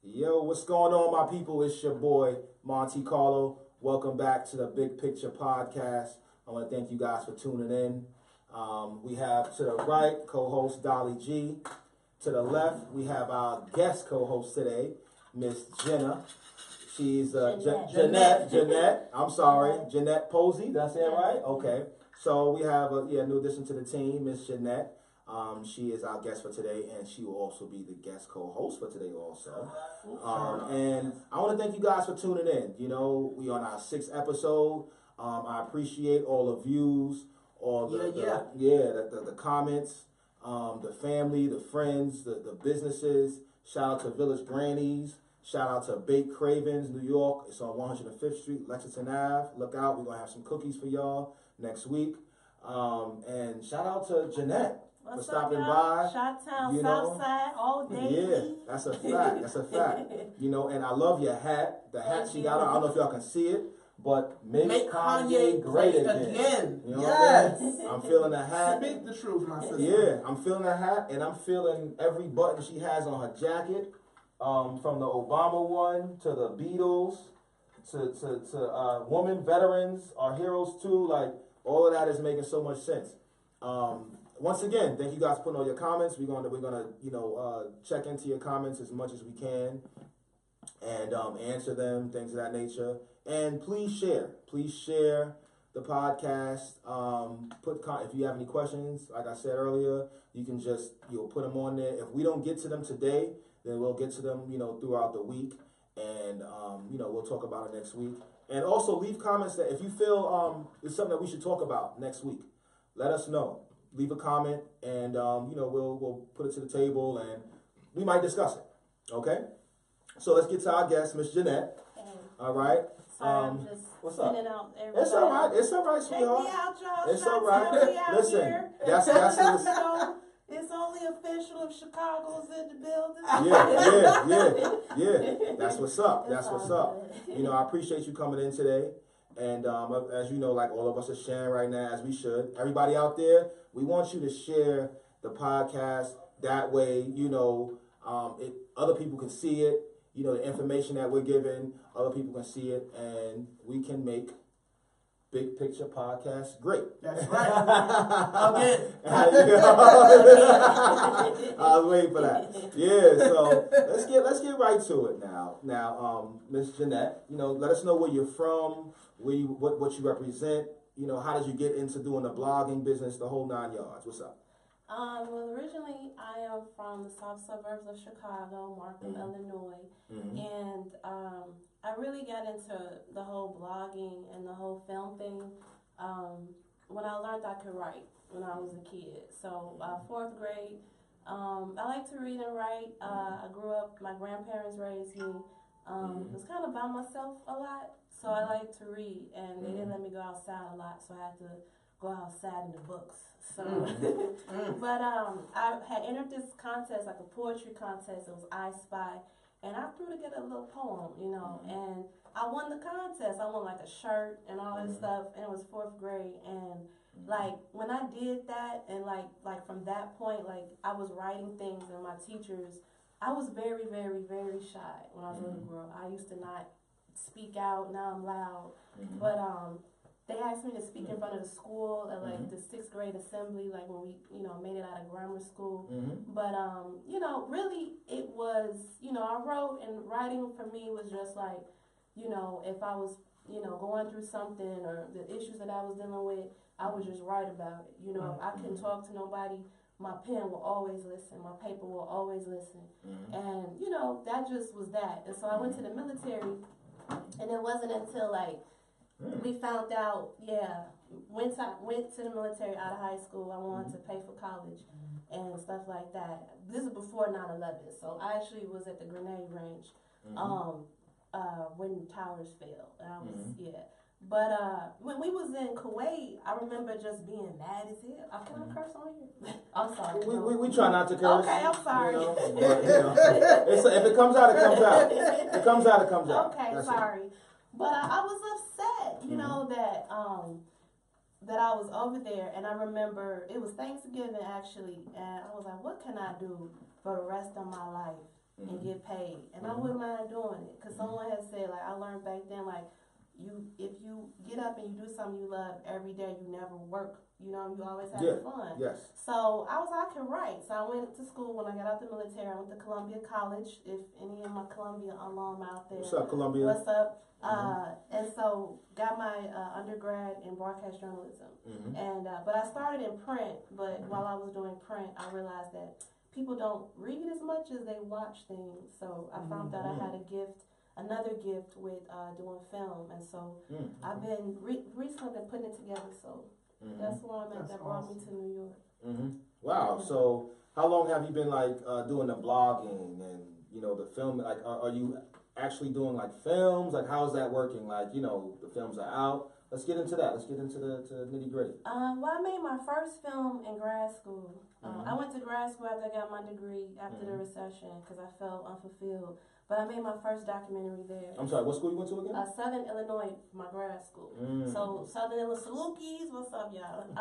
Yo, what's going on, my people? It's your boy, Monte Carlo. Welcome back to the Big Picture Podcast. I want to thank you guys for tuning in. We have to the right, co-host Dolly G. To the left, we have our guest co-host today, Miss Jenna. She's Jeanette. I'm sorry, Jeanette Posey. Did I say it right? Okay. So we have a new addition to the team, Miss Jeanette. She is our guest for today, and she will also be the guest co-host for today also. And I want to thank you guys for tuning in. You know, we on our 6th episode. I appreciate all the views, all the comments, the family, the friends, the businesses. Shout out to Village Grannies. Shout out to Baked Cravens, New York. It's on 105th Street, Lexington Ave. Look out, we're going to have some cookies for y'all next week. And shout out to Jeanette. For stopping by, Chi-Town, Southside, all day. Yeah, that's a fact. That's a fact. You know, and I love your hat. The hat she got on. I don't know if y'all can see it, but make Kanye great again. You know what I mean? I'm feeling the hat. Speak the truth, my sister. Yeah, I'm feeling the hat, and I'm feeling every button she has on her jacket, from the Obama one to the Beatles to women veterans, our heroes too. Like all of that is making so much sense. Once again, thank you guys for putting all your comments. We're gonna check into your comments as much as we can and answer them, things of that nature. And please share the podcast. If you have any questions, like I said earlier, you can just put them on there. If we don't get to them today, then we'll get to them throughout the week, and we'll talk about it next week. And also leave comments that if you feel it's something that we should talk about next week, let us know. Leave a comment, and we'll put it to the table, and we might discuss it. Okay. So let's get to our guest, Miss Jeanette. All right. Sorry, I'm just what's up? Out everybody. It's all right. It's all right, sweetheart. Take me out, y'all. It's all right. Listen, that's it's only official if Chicago's in the building. Yeah. That's what's up. That's what's up. I appreciate you coming in today. And as you know, like all of us are sharing right now, as we should. Everybody out there, we want you to share the podcast. That way, other people can see it. The information that we're giving, other people can see it, and we can make Big Picture Podcast great. That's right. Okay. I was waiting for that. Yeah, so let's get right to it now. Now, Miss Jeanette, let us know where you're from, what you represent. How did you get into doing the blogging business, the whole 9 yards? What's up? Well, originally I am from the south suburbs of Chicago, Markham, Illinois, and I really got into the whole blogging and the whole film thing when I learned I could write when I was a kid. So 4th grade, I like to read and write. I grew up, my grandparents raised me. Was kind of by myself a lot, so I like to read, and they didn't let me go outside a lot, so I had to go outside in the books. So, but I had entered this contest, like a poetry contest. It was I Spy, and I threw together a little poem, and I won the contest. I won like a shirt and all that stuff, and it was 4th grade. And like when I did that, and like from that point, like I was writing things, and my teachers, I was very, very, very shy when I was a little girl. I used to not speak out. Now I'm loud, but they asked me to speak in front of the school at like the 6th grade assembly, like when we, made it out of grammar school. But, really it was, I wrote, and writing for me was just like, if I was, going through something or the issues that I was dealing with, I would just write about it. If I couldn't talk to nobody, my pen will always listen. My paper will always listen. And, that just was that. And so I went to the military, and it wasn't until like, we found out, went to the military out of high school. I wanted to pay for college and stuff like that. This is before 9/11, so I actually was at the grenade range when towers fell. And I was, But when we was in Kuwait, I remember just being mad as hell. Can I curse on here? I'm sorry. We try not to curse. Okay, I'm sorry. If it comes out, it comes out. If it comes out, it comes out. Okay, That's sorry. But I was upset, that I was over there, and I remember it was Thanksgiving actually, and I was like, what can I do for the rest of my life and get paid. And I wouldn't mind doing it because someone has said, like, I learned back then, like, if you get up and you do something you love every day, you never work. You know, you always have fun. Yes. So I was like, I can write. So I went to school when I got out the military. I went to Columbia College. If any of my Columbia alum out there. What's up, Columbia? What's up? And so got my undergrad in broadcast journalism. And but I started in print. But while I was doing print, I realized that people don't read as much as they watch things. So I found out I had another gift with doing film. And so I've been recently been putting it together. So that's where I'm at. That brought me to New York. Wow. Yeah. So how long have you been like doing the blogging and the film? Like, are you actually doing like films? Like, how's that working? Like, the films are out. Let's get into that. Let's get into the nitty gritty. Well, I made my first film in grad school. I went to grad school after I got my degree after the recession because I felt unfulfilled. But I made my first documentary there. I'm sorry, what school you went to again? Southern Illinois, my grad school. So Southern Illinois Salukis, what's up, y'all?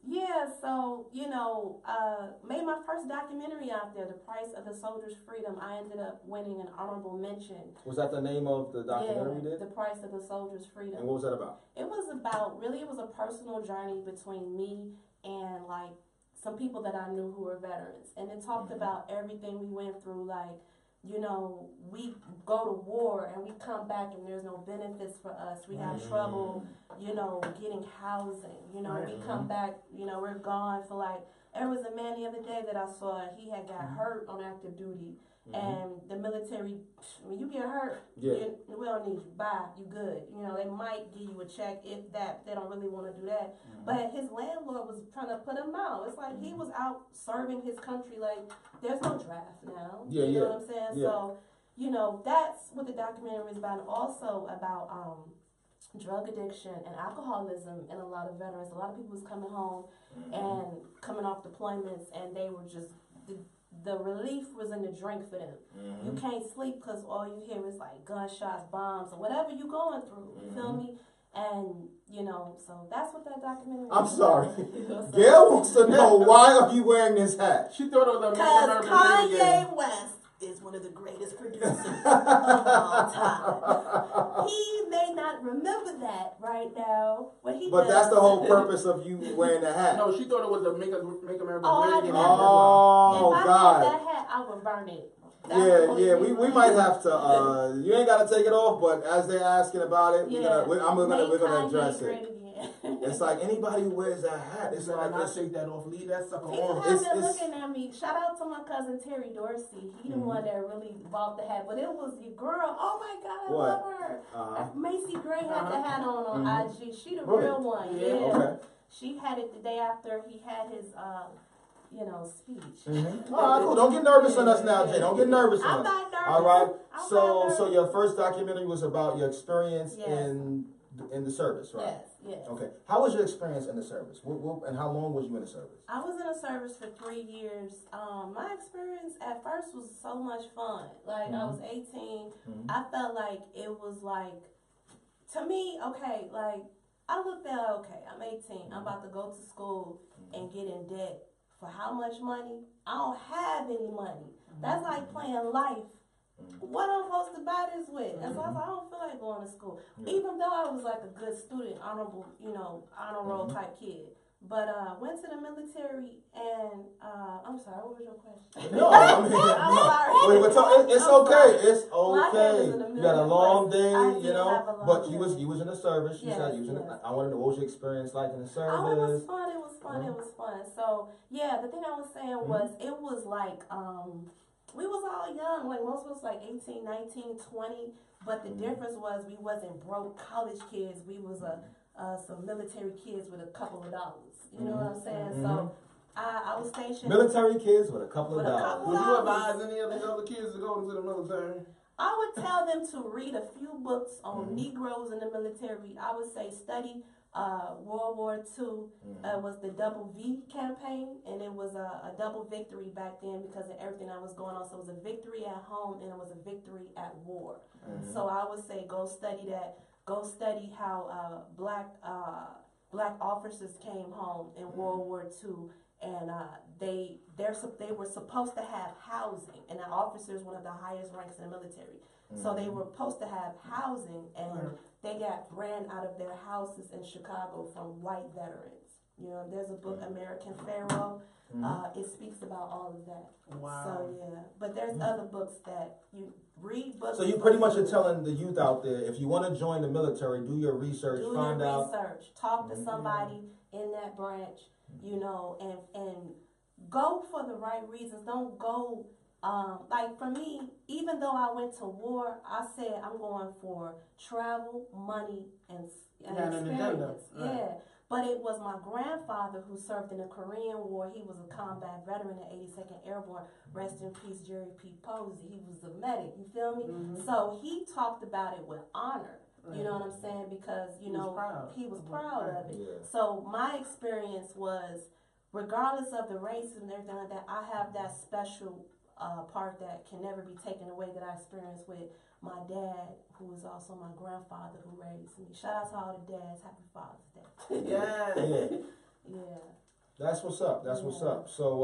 Yeah, so, made my first documentary out there, The Price of the Soldier's Freedom. I ended up winning an honorable mention. Was that the name of the documentary you did? The Price of the Soldier's Freedom. And what was that about? It was a personal journey between me and, like, some people that I knew who were veterans. And it talked about everything we went through, like, we go to war and we come back and there's no benefits for us. We have trouble, getting housing. We come back, we're gone for like, there was a man the other day that I saw, he had got hurt on active duty. And the military, when you get hurt, we don't need you. Bye, you good. They might give you a check if that. They don't really want to do that. But his landlord was trying to put him out. It's like he was out serving his country. Like, there's no draft now. You know what I'm saying? Yeah. So, that's what the documentary is about. And also about drug addiction and alcoholism in a lot of veterans. A lot of people was coming home and coming off deployments, and they were just... The relief was in the drink for them. You can't sleep because all you hear is like gunshots, bombs, or whatever you going through. You feel me? And, so that's what that documentary is. I'm sorry. Gail wants to know, why are you wearing this hat? She thought it was a because Kanye West is one of the greatest producers of all time. He may not remember that right now. But that's the whole purpose of you wearing the hat. No, she thought it was a Make America Great Again. Oh, if God. I had that hat, I would burn it. We might have to. You ain't got to take it off, but as they're asking about it, we're gonna address it. It's like anybody who wears that hat. It's like not take that off. Leave that sucker people on. People have been looking at me. Shout out to my cousin Terry Dorsey. He the one that really bought the hat, but it was your girl. Oh my God, I love her. Macy Gray had the hat on IG. She the real one. Yeah. Okay. She had it the day after he had his speech. All right, cool. Don't get nervous on us now, Jay. Don't get nervous on us. I'm not nervous. All right. So your first documentary was about your experience in the service, right? Yes. Okay. How was your experience in the service? And how long was you in the service? I was in the service for 3 years. My experience at first was so much fun. Like, I was 18. I felt like it was like, to me, okay, like, I looked at, okay, I'm 18. I'm about to go to school and get in debt. For how much money? I don't have any money. That's like playing life. What I'm supposed to buy this with? And so I was like, I don't feel like going to school. Even though I was like a good student, honorable, honor roll type kid. But went to the military and I'm sorry, what was your question? No, I mean, I'm sorry. It's okay. It's Well, okay. You got a long day, but you day. was in the service. You said you was in I want to know, what was your experience like in the service? Oh, it was fun. It was fun. So yeah, the thing I was saying was it was like we was all young, like most of us like 18, 19, 20, but the difference was we wasn't broke college kids. We was some military kids with a couple of dollars. You know what I'm saying? So I was stationed. Military kids with a couple of dollars. Would you advise any of these other kids to go into the military? I would tell them to read a few books on Negroes in the military. I would say study World War II. Was the Double V campaign, and it was a double victory back then because of everything that was going on. So it was a victory at home and it was a victory at war. So I would say go study that. Go study how black officers came home in World War II and they were supposed to have housing, and an officer is one of the highest ranks in the military. So they were supposed to have housing, and they got ran out of their houses in Chicago from white veterans. You know, there's a book, American Pharaoh. It speaks about all of that. Wow. So yeah, but there's other books that you read books. So you pretty much are telling the youth out there, if you want to join the military, do your research, find out. Talk to somebody in that branch, you know, and go for the right reasons. Don't go. Like for me, even though I went to war, I said I'm going for travel, money, and experience. Yeah. But it was my grandfather who served in the Korean War. He was a combat veteran in 82nd Airborne. Rest in peace, Jerry P. Posey. He was a medic. You feel me? So he talked about it with honor. You know what I'm saying? Because, you know, he was proud of it. Yeah. So my experience was, regardless of the racism and everything like that, I have that special part that can never be taken away that I experienced with my dad, who was also my grandfather who raised me. Shout out to all the dads. Happy Father's Day. Yeah. That's what's up. That's what's up. So,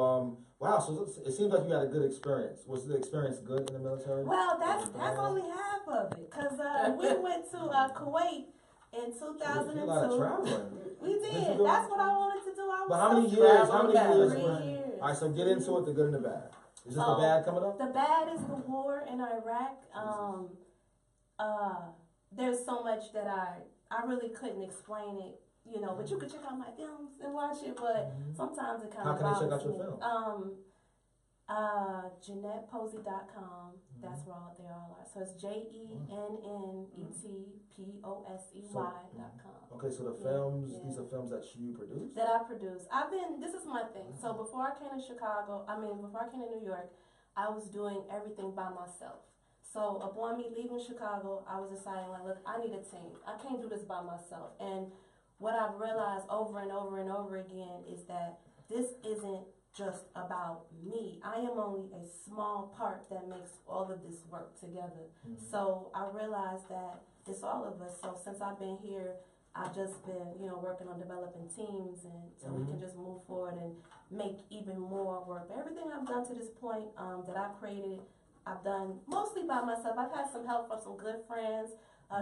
wow. So it seems like you had a good experience. Was the experience good in the military? Well, that's only half of it, because we went to Kuwait in 2002. A lot of traveling. We did. That's what I wanted to do. But how many years? 3 years. All right. So get into it. The good and the bad. Is this the bad coming up? The bad is the war in Iraq. There's so much that I really couldn't explain it, you know, but you could check out my films and watch it, but sometimes it kind of How can they check out your film? JeanettePosey.com. That's where they all are. So it's JeannetPosey.com. Okay, so the films, these are films that you produce? That I produce. This is my thing. So before I came to New York, I was doing everything by myself. So upon me leaving Chicago, I was deciding, like, look, I need a team. I can't do this by myself. And what I've realized over and over and over again is that this isn't just about me. I am only a small part that makes all of this work together. So I realized that it's all of us. So since I've been here, I've just been, you know, working on developing teams, and so we can just move forward and make even more work. But everything I've done to this point that I've created, I've done mostly by myself. I've had some help from some good friends.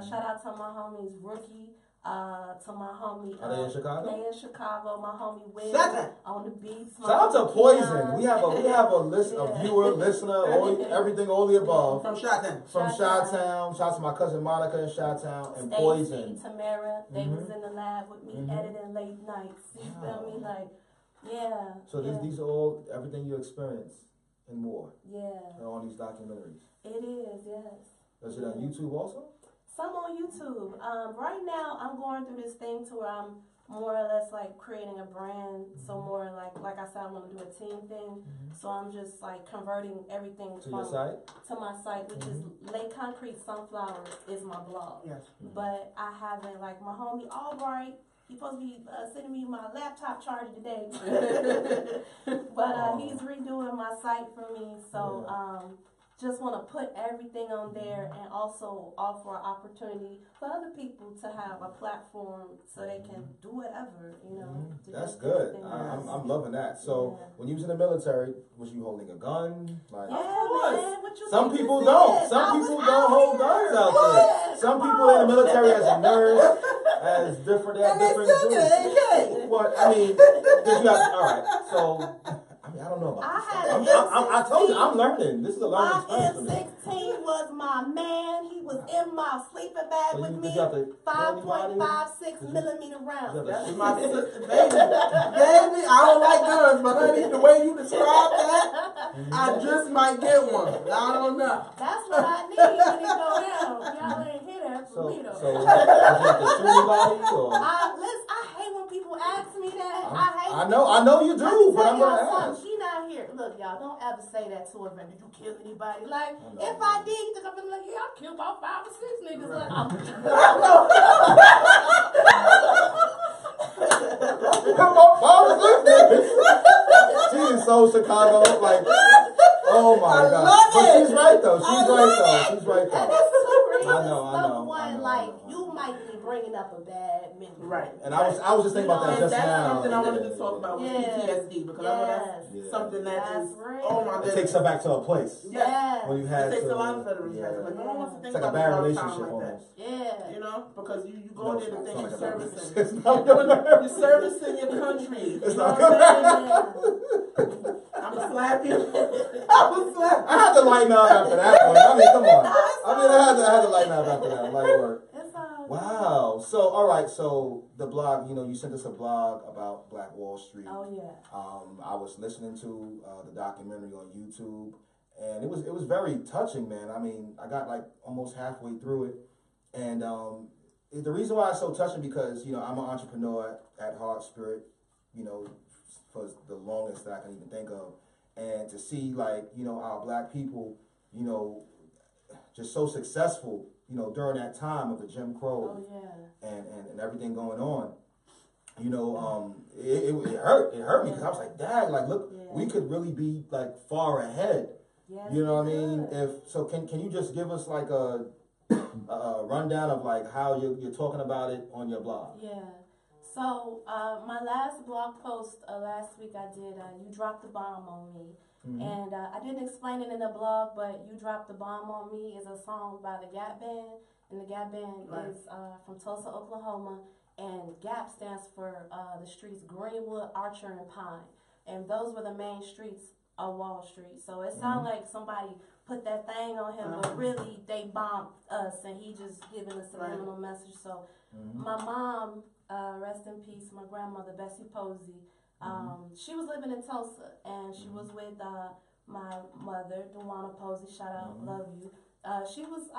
Shout out to my homies Rookie, to my homie. Are they in Chicago? They in Chicago. My homie Will on the beats. Shout out to Poison. We have a list of viewer, listener, everything, all the above. From Chi-Town. Shout out to my cousin Monica in Chi-Town and Poison. Tamara, they was in the lab with me editing late nights. You feel me? Like, yeah. So these are all everything you experience and more. Yeah. On these documentaries. It is, yes. Is it on YouTube also? Some on YouTube. Right now, I'm going through this thing to where I'm more or less like creating a brand. So more like I said, I want to do a team thing. So I'm just like converting everything to your site? To my site, which is Lay Concrete Sunflower is my blog. Yes. But I haven't, like, my homie Albright, he's supposed to be sending me my laptop charger today. But he's redoing my site for me. So just want to put everything on there, and also offer an opportunity for other people to have a platform so they can do whatever, you know. That's good. I'm loving that. So when you was in the military, was you holding a gun? Like, of course. Man, some people don't. Some people don't hold guns out there. Some people in the military as a nurse, as different. They have different duties. What I mean, did you have? All right. So. I don't know about this. I told you, I'm learning. This is a learning experience for me. M16 was my man. He was in my sleeping bag with me. 5.56 millimeter rounds. That's my sister, baby. Baby, I don't like guns, but honey, the way you describe that, I just might get one. I don't know. That's what I need when it go down. Y'all ain't hear that from me though. So, did you have to shoot anybody? Listen, I hate when people ask me that. I know you do, but I'm gonna ask. She not here. Look, y'all, don't ever say that to her. Did you kill anybody? Like, if I did, you think I'm gonna be like, yeah, I killed about 5 or 6 niggas. Like, She is so Chicago, like, oh my God. But she's right though. She's right though. And it's 2 reasons. I know. Like, you might likely bringing up a bad memory. Right. And I was just thinking about that just that's now. something I wanted to talk about with PTSD because I know that's something that is, oh my goodness. It takes her back to a place. Yes. When you had it takes to, a lot of federal respect. Like, no one wants to think it's like a about bad it relationship like almost. that. Yeah. You know, because you go there to think you're servicing. You're You're servicing your country. It's You know not what I'm saying? I'm gonna slap you. I had to lighten up after that one. I mean, come on. I had to lighten up after that. Light work. Wow. So, all right. So the blog, you sent us a blog about Black Wall Street. Oh yeah. I was listening to the documentary on YouTube, and it was very touching, man. I mean, I got like almost halfway through it, and the reason why it's so touching because I'm an entrepreneur at heart, spirit, for the longest that I can even think of, and to see like our Black people, just so successful, during that time of the Jim Crow and everything going on, it hurt me because I was like, dang, like look, we could really be like far ahead. Yes, you know what I mean? Can you just give us like a rundown of like how you're talking about it on your blog? Yeah. So my last blog post last week I did You Dropped the Bomb on Me. Mm-hmm. And I didn't explain it in the blog, but You Dropped the Bomb on Me is a song by the Gap Band. And the Gap Band is from Tulsa, Oklahoma. And Gap stands for the streets Greenwood, Archer, and Pine. And those were the main streets of Wall Street. So it sounded like somebody put that thing on him, but really they bombed us. And he just giving a subliminal message. So my mom, rest in peace, my grandmother, Bessie Posey, she was living in Tulsa, and she was with my mother, Dewana Posey, shout out, love you. She was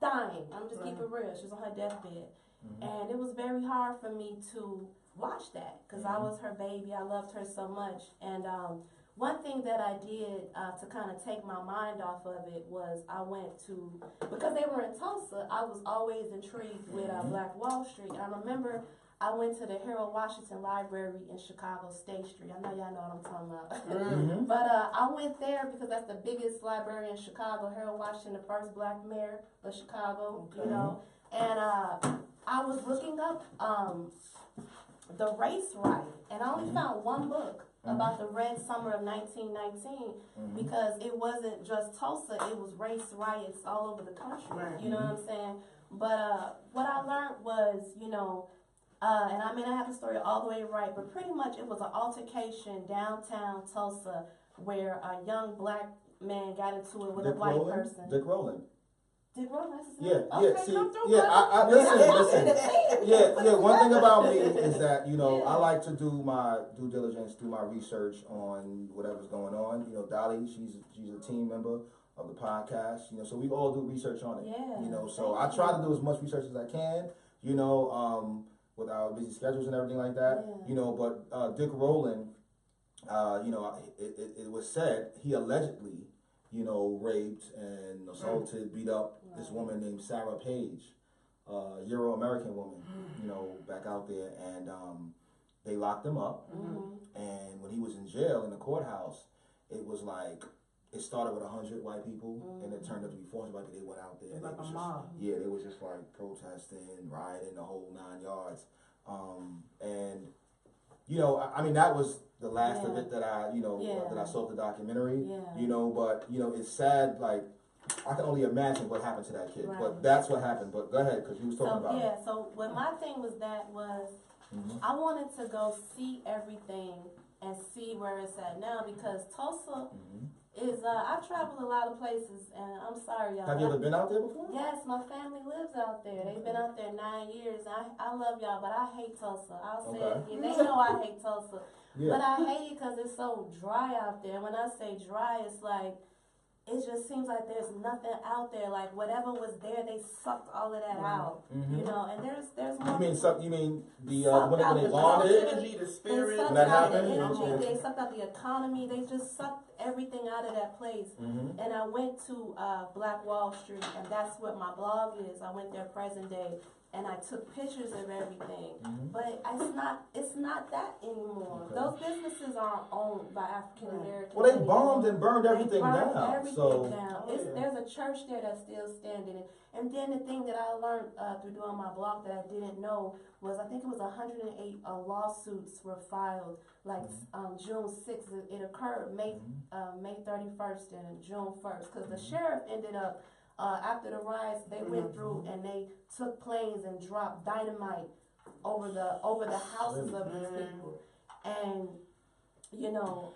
dying, I'm just keeping it real, she was on her deathbed, and it was very hard for me to watch that, because I was her baby, I loved her so much, and one thing that I did to kind of take my mind off of it was I went to, because they were in Tulsa, I was always intrigued with Black Wall Street, and I remember I went to the Harold Washington Library in Chicago, State Street. I know y'all know what I'm talking about. But I went there because that's the biggest library in Chicago. Harold Washington, the first Black mayor of Chicago, And I was looking up the race riot, and I only found one book about the Red Summer of 1919 because it wasn't just Tulsa, it was race riots all over the country. You know what I'm saying? But what I learned was, and I may not have the story all the way right, but pretty much it was an altercation downtown Tulsa where a young Black man got into it with a white person. Dick Rowland. Dick Rowland, that's his name? Okay, listen. One thing about me is that, I like to do my due diligence, do my research on whatever's going on. Dolly, she's a team member of the podcast, so we all do research on it. So I try to do as much research as I can, with our busy schedules and everything like that, but Dick Rowland, it was said he allegedly, raped and assaulted, beat up this woman named Sarah Page, Euro-American woman, back out there, and they locked him up, and when he was in jail in the courthouse, it was like, it started with 100 white people, and it turned out to be 400 white people. They went out there. It's like a mob. Yeah, they was just like protesting, rioting, the whole 9 yards. And I mean, that was the last of it that I, that I saw the documentary. But it's sad. Like, I can only imagine what happened to that kid. But that's what happened. But go ahead, because you was talking about it. So what my thing was I wanted to go see everything and see where it's at now, because Tulsa is, I've traveled a lot of places, and I'm sorry, y'all. Have you ever been out there before? Yes, my family lives out there. They've been out there 9 years. I love y'all, but I hate Tulsa. I'll say it again. They know I hate Tulsa. But I hate it because it's so dry out there. When I say dry, it's like, it just seems like there's nothing out there. Like, whatever was there, they sucked all of that out. And there's more. You mean the when they bonded it? The spirit. When that happened? They sucked out the economy. They just sucked everything out of that place. And I went to Black Wall Street, and that's what my blog is. I went there present day, and I took pictures of everything. Mhm. But it's not that anymore. Okay. Those businesses aren't owned by African Americans. Well, they bombed and burned everything down. Everything down. Oh, yeah. There's a church there that's still standing. And then the thing that I learned through doing my blog that I didn't know was, I think it was 108 lawsuits were filed, like June 6th. It occurred May 31st and June 1st, because the sheriff ended up, after the riots, they went through and they took planes and dropped dynamite over the houses of these people. And you know,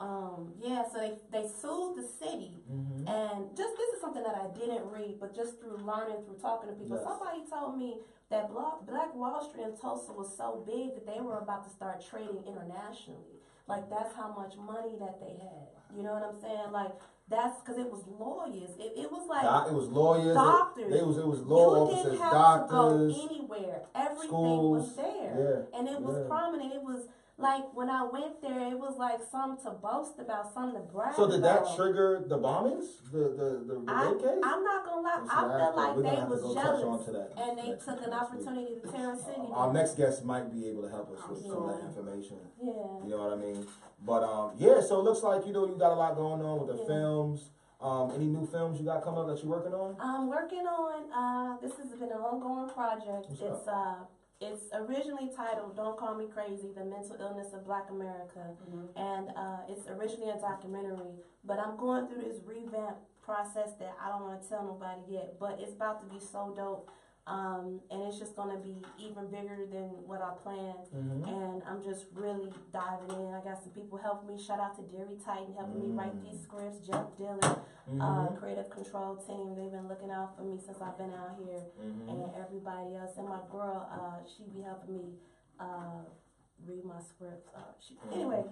so they sued the city, and this is something that I didn't read, but just through learning, through talking to people, somebody told me that Black Wall Street in Tulsa was so big that they were about to start trading internationally. Like, that's how much money that they had. You know what I'm saying? Like, that's because it was lawyers. It was like it was lawyers, doctors. It was law officers, you didn't have doctors, to go anywhere. Everything schools, was there, and it was prominent. It was like, when I went there, it was like something to boast about, something to brag about. So did that trigger the bombings? The rape case? I'm not gonna lie. I feel like they was jealous, and they took an opportunity to tear a city down. Our next guest might be able to help us with some of that information. Yeah. You know what I mean? But so it looks like you got a lot going on with the films. Any new films you got coming up that you're working on? I'm working on. This has been an ongoing project. It's originally titled "Don't Call Me Crazy: The Mental Illness of Black America," and it's originally a documentary. But I'm going through this revamp process that I don't want to tell nobody yet. But it's about to be so dope, and it's just gonna be even bigger than what I planned. And I'm just really diving in. I got some people helping me. Shout out to Derry Titan helping me write these scripts. Jeff Dillon, creative control team. They've been looking out for me since I've been out here, and everybody else. And my girl, she be helping me read my scripts. Anyway,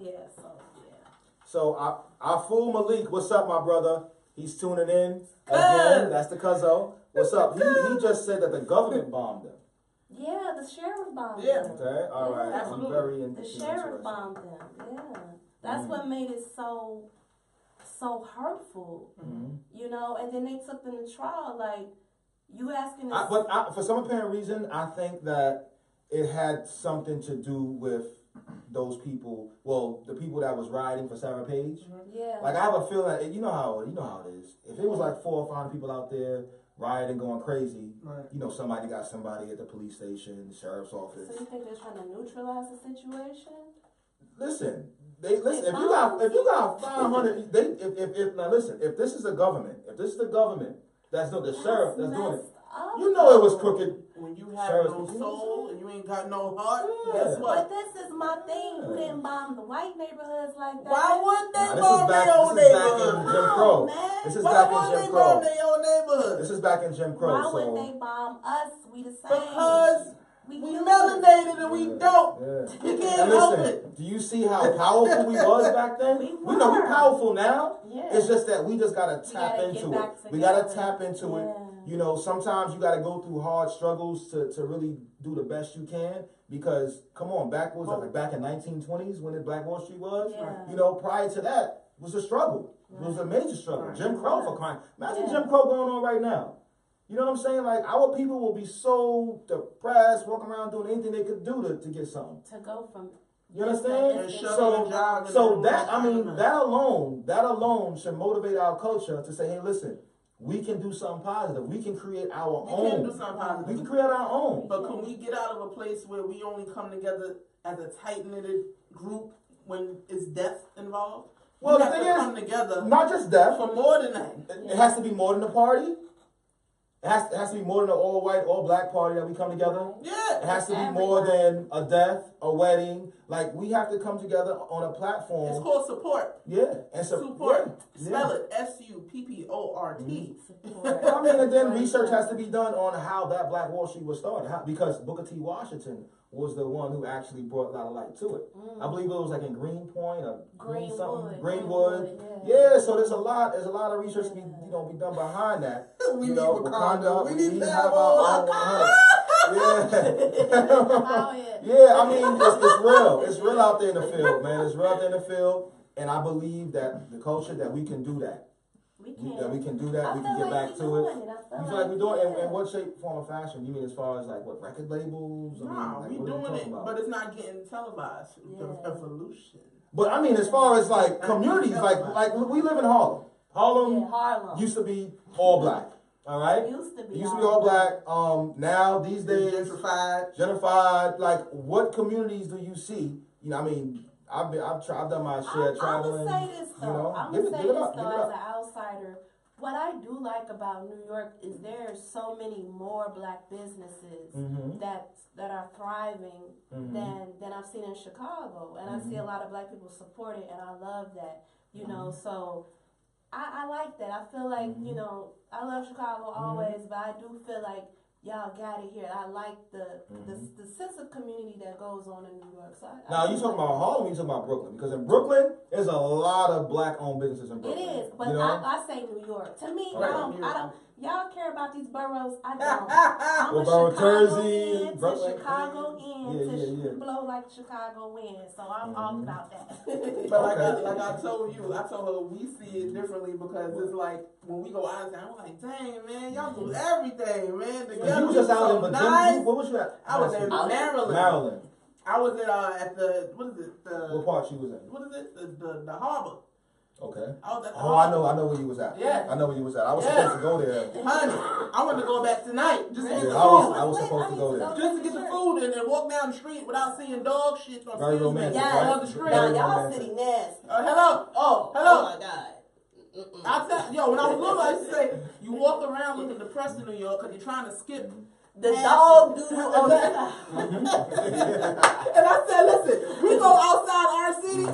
So I fool Malik. What's up, my brother? He's tuning in again. That's the cuzzo. What's up? He just said that the government bombed him. Yeah, the sheriff bombed Yeah. them. Okay, all right. Absolutely. I'm very The interested. sheriff bombed them. Yeah, that's what made it so hurtful. You know, and then they took them to trial. Like, you asking us. But for some apparent reason, I think that it had something to do with those people. Well, the people that was rioting for Sarah Page. Yeah. Like, I have a feeling that you know how it is. If it was like 4 or 5 people out there rioting, going crazy, you know, somebody got somebody at the police station, the sheriff's office. So you think they're trying to neutralize the situation? Listen. If you got 500, now listen. If this is the government, that's not the sheriff that's doing it. You know it was crooked. When you have no soul and you ain't got no heart, guess what? But this is my thing. You didn't bomb the white neighborhoods like that. Why would they This bomb their own neighborhood? This is Why back in would Jim they Crow. bomb their own neighborhood? This is back in Jim Crow. Why would they bomb us? We the same. Because we melanated and we don't. Yeah. You can't And help listen, it. do you see how powerful we was back then? We know we're were. powerful now. Yeah. It's just that we just gotta tap gotta into get it. back We gotta together. tap into it. Yeah. You know, sometimes you gotta go through hard struggles to really do the best you can. Because come on, back in 1920s when the Black Wall Street was. Yeah. You know, prior to that was a struggle. It was a major struggle. Jim Crow for crime. Imagine Jim Crow going on right now. You know what I'm saying? Like, our people will be so depressed, walking around doing anything they could do to get something. To go from. You understand? And shuffling and jogging So and that, I mean, all that alone should motivate our culture to say, hey, listen, we can do something positive. We can create our own. We can do something positive. We can create our own. But can we get out of a place where we only come together as a tight-knitted group when it's death involved? Well, we the have thing to is, come together not just death. for more than that. It has to be more than a party. It has to be more than an all-white, all-black party that we come together. Yeah. It has to be more than a death, a wedding. Like, we have to come together on a platform. It's called support. Yeah. And Support. Yeah. Spell it. SUPPORT. I mean, and then research has to be done on how that Black Wall Street was started. Because Booker T. Washington was the one who actually brought a lot of light to it. I believe it was like in Greenpoint or Greenwood. Yeah, so there's a lot of research to be done behind that. We you need know, Wakanda. We need to have have our own. Yeah, I mean, it's real. It's real out there in the field, man. It's real out there in the field, and I believe that the culture that we can do that. We can. That we can do that. We can get back to it. You feel like we're doing it in what shape, form, or fashion? You mean as far as like what record labels? No, we doing it, but it's not getting televised. Yeah. The evolution. But I mean, as far as like communities, like we live in Harlem. Harlem used to be all black. All right. It used to be all black. Now these days gentrified. Like, what communities do you see? You know, I mean, I've done my share of traveling. I'm gonna say this though. You know, I'm gonna say this though, as an outsider. What I do like about New York is there's so many more black businesses that are thriving than I've seen in Chicago, and I see a lot of black people support it, and I love that. You know, so I like that. I feel like you know I love Chicago always, but I do feel like y'all got it here. I like the sense of community that goes on in New York. So now, you talking about Harlem or you talking about Brooklyn? Because in Brooklyn, there's a lot of black-owned businesses in Brooklyn. It is, but you know? I say New York. To me, Right. I don't. Y'all care about these boroughs? I don't. I'm a Borough Chicago Jersey, in to Brooklyn. Chicago in to blow like Chicago wins. So I'm all about that. But like I told her we see it differently because it's like when we go out of town, I'm like, dang man, y'all do everything, man. You was just out in Virginia. Nice. What was you at? I was in Maryland. Maryland. I was at the what is it? What part you was in? What is it? The harbor. Okay. I was at the I harbor. know where you was at. Yeah. I know where you was at. I was supposed to go there. Honey, I wanted to go back tonight just to get the food. I was supposed to go there. Just to get the food and then walk down the street without seeing dog shit or Very romantic. on the street. Now y'all city nasty. Hello. Oh Hello. my God. I tell yo, when I was little, I used to say you walk around looking depressed in New York because you're trying to skip The dog doodle on the And I said, listen, we go outside our city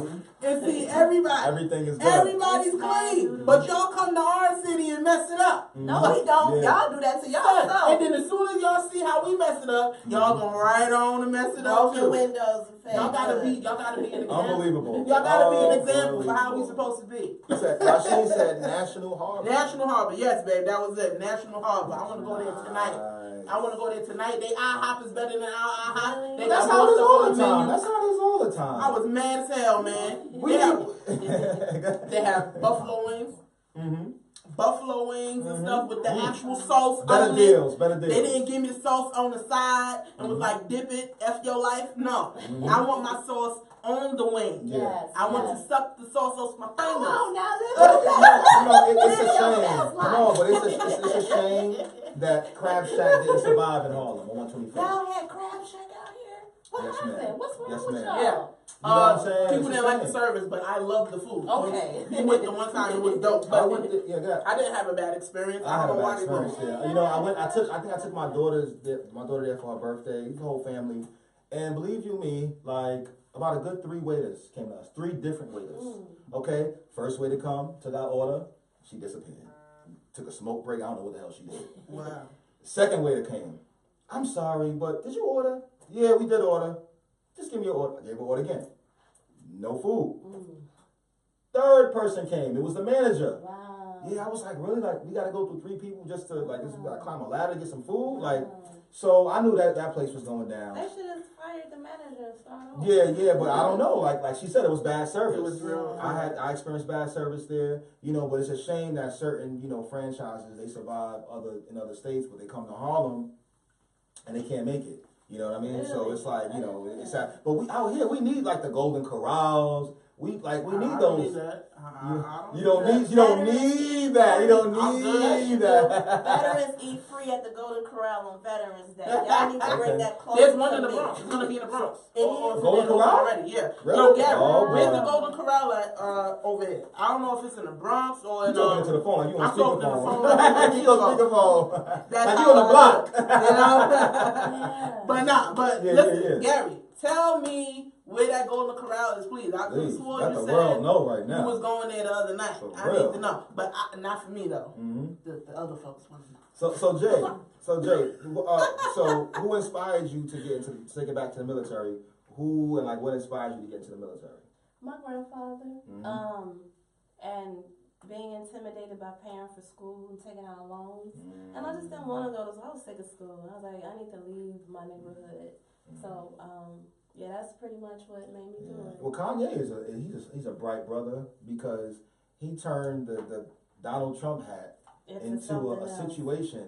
and see everybody. Everything is good. Everybody's clean. But y'all come to our city and mess it up. No, we don't. Yeah. Y'all do that to y'all. And then as soon as y'all see how we mess it up, y'all go right on and mess it up Broken too. windows. Y'all gotta be an example. Unbelievable. Y'all gotta be an example for how we supposed to be. Rasheen said National Harbor. National Harbor, yes, babe, that was it. National Harbor. I want to go there tonight. I want to go there tonight. They IHOP is better than our IHOP. They That's got how it is more all the stuff on time. menu. That's how it is all the time. I was mad as hell, man. They have buffalo wings. Buffalo wings and stuff with the actual sauce Better on deals, it. better deals. They didn't give me the sauce on the side and was like, dip it, F your life. No. I want my sauce on the wing. Yeah. I want to suck the sauce off my fingers. Oh, now It's a shame. No, but it's a shame that Crab Shack didn't survive in Harlem on 125. y'all had Crab Shack out here? What Yes, happened? ma'am. What's wrong Yes, with ma'am. y'all? Yeah. You know what I'm saying? People It's didn't a like the shame. service, but I love the food. Okay. We went the one time, it was dope. I But went to, yeah, that. I didn't have a bad experience. I had a don't know bad why they experience wouldn't. there. You know, I think I took my daughter there for her birthday, the whole family. And believe you me, like about a good 3 waiters came to us. 3 different waiters. Okay? First waiter come, took our order, she disappeared. Took a smoke break, I don't know what the hell she did. Wow. Second waiter came. I'm sorry, but did you order? Yeah, we did order. Just give me your order. I gave her order again. No food. Third person came. It was the manager. Wow. Yeah, I was like, really? Like, we got to go through 3 people just to, like, we got to climb a ladder to get some food? Like, so I knew that place was going down. They should have fired the manager and started over. Yeah, but I don't know. Like she said, it was bad service. It was real. I experienced bad service there, you know, but it's a shame that certain, you know, franchises, they survive in other states, but they come to Harlem and they can't make it. You know what I mean? Really? So it's like, you know, it's sad. But we out here, we need like the Golden Corrals. We need I those. don't need that. You don't need that. You don't need that. Veterans eat free at the Golden Corral on Veterans Day. Y'all need to bring that close. There's one in the Bronx. It's gonna be in the Bronx. Golden Corral? Already, yeah. Really? Yo, Gary, Oh, where's boy. the Golden Corral at over here? I don't know if it's in the Bronx or in You talking to the phone? You on I'm talking to the speakerphone? phone. You on speakerphone? That's Like how you on the I block? do it, you know? But listen, Yeah. Gary, tell me where that Golden Corral is, please. I could have Please, swore let you the said world know right now. you was going there the other night. For I real. need to know, but not for me though. The other folks want to know. So Jay, so who inspired you to take it back to the military? Who and like what inspired you to get into the military? My grandfather, and being intimidated by paying for school and taking out loans. And I just didn't want to go to, I was sick of school. I was like, I need to leave my neighborhood. So, yeah, that's pretty much what made me do it. Well, Kanye he's a bright brother because he turned the Donald Trump hat It's into something a else. situation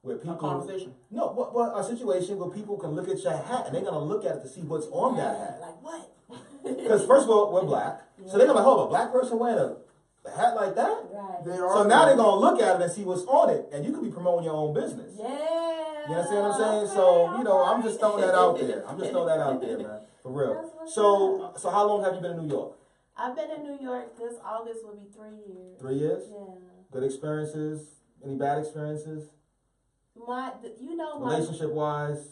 where people A conversation. No, but a situation where people can look at your hat and they're gonna look at it to see what's on that hat. Like what? Because first of all, we're black, so they're gonna like, hold on, a black person wearing a hat like that. Right. So now they're gonna look at it and see what's on it, and you could be promoting your own business. Yeah. You understand what I'm saying? Okay, So, you know, I'm alright. just throwing that out there. I'm just throwing that out there, man. For real. That's what's So how long have you been in New York? I've been in New York. This August will be 3 years. 3 years? Yeah. Good experiences? Any bad experiences? My. Relationship wise?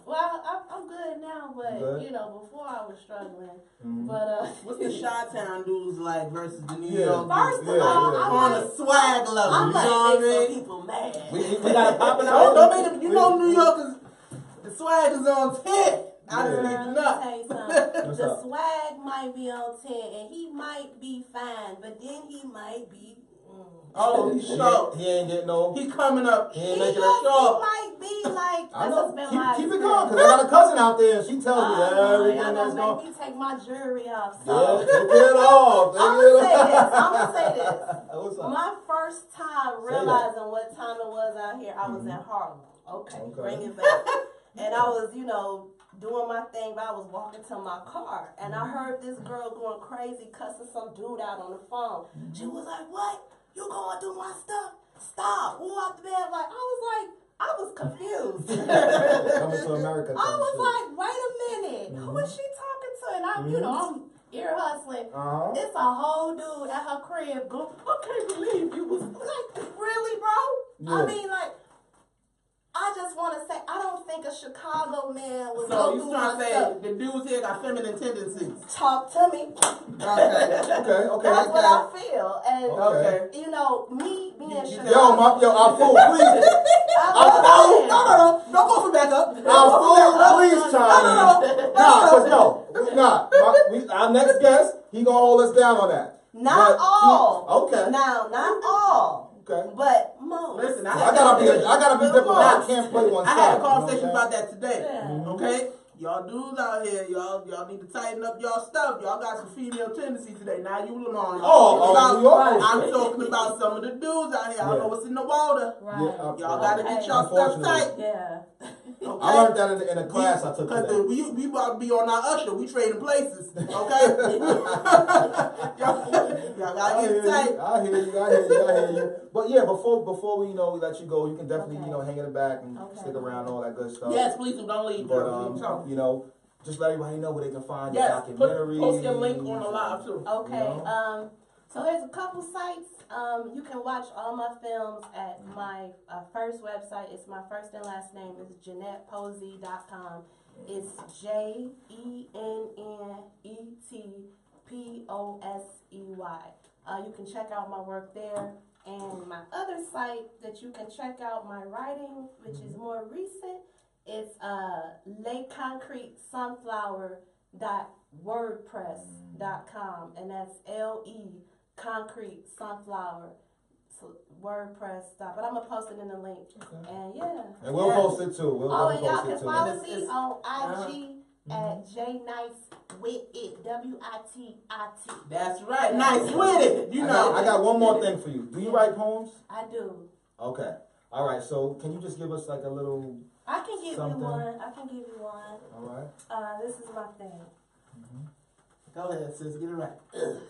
Well, I'm good now, but Good? you know, before I was struggling. Mm-hmm. But What's the Chi-Town dudes like versus the New Yeah. York first of dudes? all, On a swag level, I you know what might I make some mean? people mad. We got it popping Don't out. make them, you know New Yorkers, the swag is on 10. I just need to Let me know. tell you something. What's The up? swag might be on 10, and he might be fine, but then he might be. Oh, he's short. He ain't getting no. He coming up. He He, ain't making just, a he short. might be like. I This know. has been my Keep it experience. going, because I got a cousin out there, and she tells me everything Y'all that's gonna going. make me take my jewelry off. Yeah, So take it off. I'm gonna say this. What's up? My first time Say realizing what time it was out here, I was in Harlem. Okay, Okay. bring it back. And I was, doing my thing, but I was walking to my car, and I heard this girl going crazy, cussing some dude out on the phone. She was like, "What? You going through my stuff? Stop!" Who out the bed? Like I was confused. Coming to America. I was like, "Wait a minute, who is she talking to?" And I'm ear hustling. It's a whole dude at her crib going, "I can't believe you was like, really, bro?" Yeah. I mean, like, I just want to say, I don't think a Chicago man was So go you through trying to my say stuff. the dudes here got feminine tendencies? Talk to me. Okay. Okay. That's what I feel. And, Okay. me being You- Chicago. Our fool, please. No, don't go for backup. Our fool, please chime in. Our next guest, he gonna hold us down on that. Not all. Okay. Now, not all. Okay. But most. Listen, I gotta be different. I can't play one side. I had a conversation about that today. Yeah. Okay? Y'all dudes out here, y'all need to tighten up y'all stuff. Y'all got some female tendencies today. Now you Lamar. New York. I'm talking about some of the dudes out here. I don't know what's in the water. Right. Yeah, Y'all gotta get y'all stuff tight. Yeah. Okay? I learned that in a class I took Because today. we about to be on our usher. We trading places. Okay? y'all gotta get tight. I hear you. But yeah, before we let you go, you can definitely hang in the back and stick around, all that good stuff. Yes, please don't leave. But just let everybody know where they can find your yes, documentaries. post your link on the live too. Okay. So there's a couple sites. You can watch all my films at my first website. It's my first and last name. It's JenettePosey.com. It's JenetPosey. You can check out my work there. And my other site that you can check out my writing, which is more recent, is LeConcreteSunflower.wordpress.com, and that's LE Concrete Sunflower. WordPress stuff, but I'm gonna post it in the link. Okay. And yeah. And we'll post it too. We'll and y'all post can it too. follow me on IG at JNiceWithIt, WITIT. That's right. Nice with it. You know. I got one more thing for you. Do you write poems? I do. Okay. All right. So can you just give us like a little? I can give something? you one. I can give you one. All right. This is my thing. Go ahead, sis. Get it right.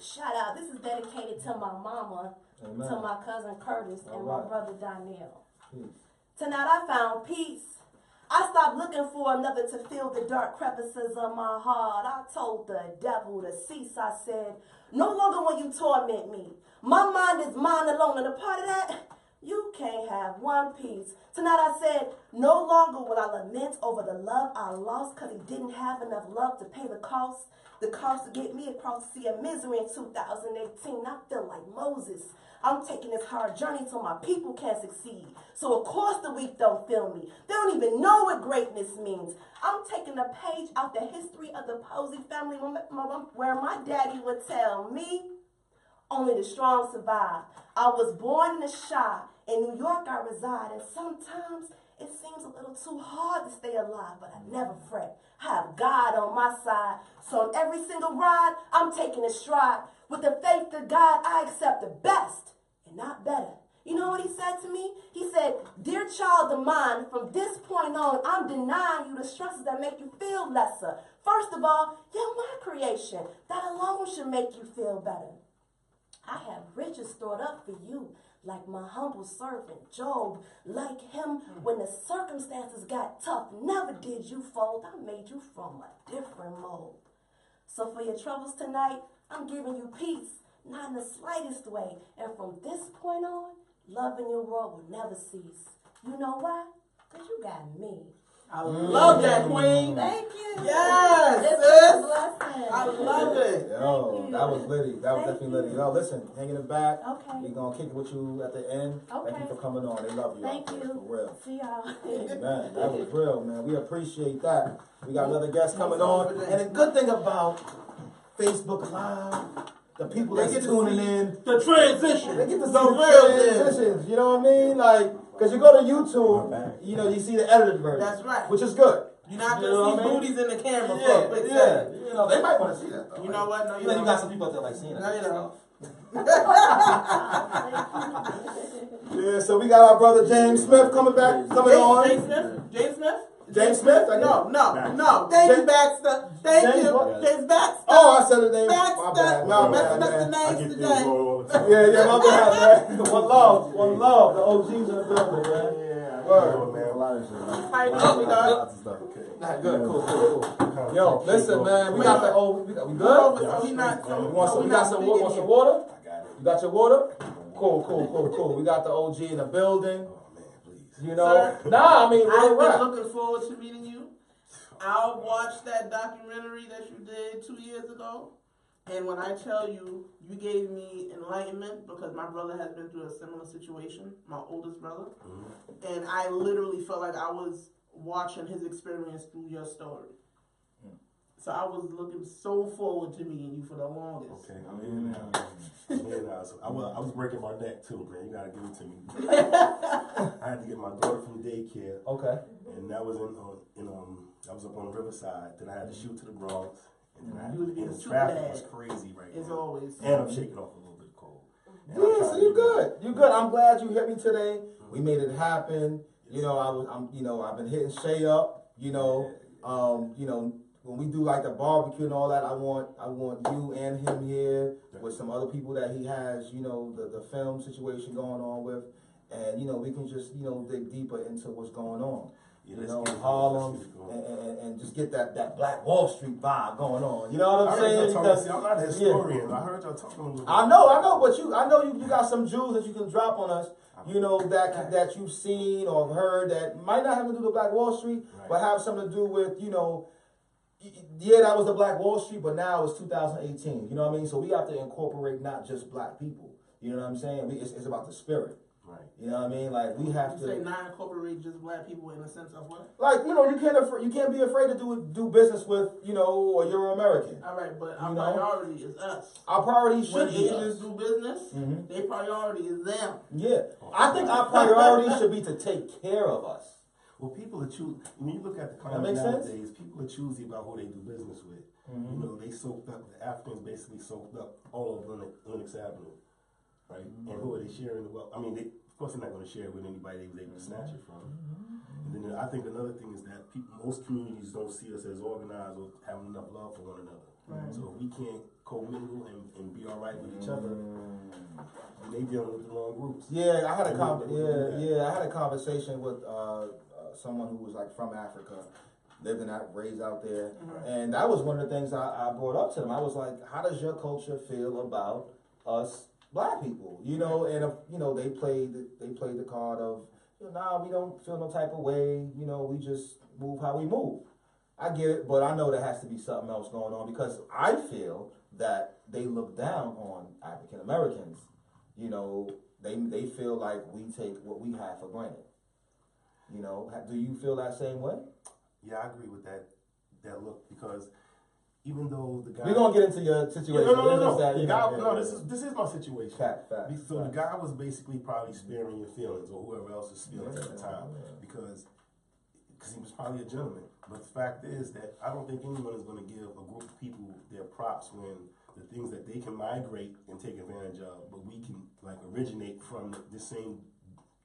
Shout out. This is dedicated to my mama, Amen. to my cousin Curtis, and All my right. brother Donnell. Peace. Tonight I found peace. I stopped looking for another to fill the dark crevices of my heart. I told the devil to cease. I said, no longer will you torment me. My mind is mine alone, and a part of that, you can't have one piece. Tonight I said, no longer will I lament over the love I lost because he didn't have enough love to pay the cost to get me across the sea of misery in 2018. I feel like Moses. I'm taking this hard journey so my people can succeed. So of course the weak don't feel me. They don't even know what greatness means. I'm taking a page out the history of the Posey family where my daddy would tell me, only the strong survive. I was born in the Chi. In New York I reside, and sometimes it seems a little too hard to stay alive, but I never fret. I have God on my side. So on every single ride, I'm taking a stride. With the faith of God, I accept the best in not better. You know what he said to me? He said, dear child of mine, from this point on, I'm denying you the stresses that make you feel lesser. First of all, you're my creation. That alone should make you feel better. I have riches stored up for you, like my humble servant Job. Like him, when the circumstances got tough, never did you fold. I made you from a different mold. So for your troubles tonight, I'm giving you peace, not in the slightest way. And from this point on, love in your world will never cease. You know why? Because you got me. I love that, Queen. Thank you. Yes, It's sis. a blessing. I love it. Yo, Thank you. that was litty. That was Thank definitely you. litty. Yo, listen, hang in the back. Okay. We're going to kick it with you at the end. Thank you Okay. for coming on. They love you. Thank out there, you. For real. See y'all. Man, that was real, man. We appreciate that. We got another guest coming on. And the good thing about Facebook Live, the people They that's get to tuning see in, the transition. they get to see the the real transitions. You know what I mean? Like, because you go to YouTube, you know, you see the edited version. That's right. Which is good. You're not You know going to what I see mean? booties in the camera Yeah, for a quick yeah. second. You know, they might want to see that, though. You know what? No, You know, you got some people out there like seeing that. No, you don't. Yeah, so we got our brother James Smith coming on. James Smith? James Smith? James Smith? No. Thank you, Baxter. Thank James you. what? James Baxter. Oh, I said his name. Baxter. My bad. No, Messing man, up the man. names things today. wrong all the time. Yeah, my bad, man. One love. The OGs in the building, man. Word. Man, a lot of shit. How you doing, dog? Lots of stuff. Okay. Nah, good, cool. Yo, listen, man. We got the old. We good? So he not. You want some? We got some water. Want some water? I got it. You got your water? Cool. We got the OG in the building. Oh, man, please. You know? Nah, I mean, I've real been rap. looking forward to meeting you. I watched that documentary that you did 2 years ago. And when I tell you, you gave me enlightenment because my brother has been through a similar situation, my oldest brother. Mm-hmm. And I literally felt like I was watching his experience through your story. So I was looking so forward to meeting you for the longest. Okay, I'm here now. So I was breaking my neck too, man. You gotta give it to me. I had to get my daughter from daycare. Okay. And that was I was up on the Riverside. Then I had to shoot to the Bronx. And then I had You was to, getting and the too traffic bad. was crazy right As now. always. And I'm shaking off a little bit of cold. And I'm Yeah, trying so to you do good. that. You good. I'm glad you hit me today. We made it happen. You know, I've been hitting Shay up. You know, when we do like the barbecue and all that, I want you and him here with some other people that he has, you know, the film situation going on with, and you know, we can just dig deeper into what's going on. Yeah, You let's know, get it. Harlem, Let's get it going. and just get that Black Wall Street vibe going on. You know what I'm saying? I'm not a historian. I heard y'all talking a little bit. I know, but I know you got some jewels that you can drop on us, you know, that you've seen or heard that might not have to do with Black Wall Street, but have something to do with, you know, yeah, that was the Black Wall Street, but now it's 2018. You know what I mean? So we have to incorporate not just black people. You know what I'm saying? It's about the spirit. Right. You know what I mean? Like we have You say to. not incorporate just black people in the sense of what? Like you can't be afraid to do business with or you're American. All right, but our You know? priority is us. Our priority When should be Asians us. do business, Mhm. their priority is them. Yeah, I think our priority should be to take care of us. Well, people are choosy. When you look at the That climate makes sense? nowadays, people are choosy about who they do business with. You know, they soaked up, the Africans basically soaked up all of Lenox Avenue, right? And who are they sharing the wealth? I mean, of course they're not going to share it with anybody they was able to snatch it from. And then I think another thing is that most communities don't see us as organized or having enough love for one another. So if we can't commingle and be all right with each other, then they dealing with the wrong groups. Yeah, I had a conversation with someone who was like from Africa, raised out there, and that was one of the things I brought up to them. I was like, "How does your culture feel about us black people?" You know, and they played the card of, "Nah, we don't feel no type of way. You know, we just move how we move." I get it, but I know there has to be something else going on because I feel that they look down on African Americans. You know, they feel like we take what we have for granted. You know, do you feel that same way? Yeah, I agree with that look because even though the guy We're gonna get into your situation. This is my situation. Fact. So the guy was basically probably sparing your feelings or whoever else's feelings at the time because he was probably a gentleman. But the fact is that I don't think anyone is going to give a group of people their props when the things that they can migrate and take advantage of, but we can like originate from the same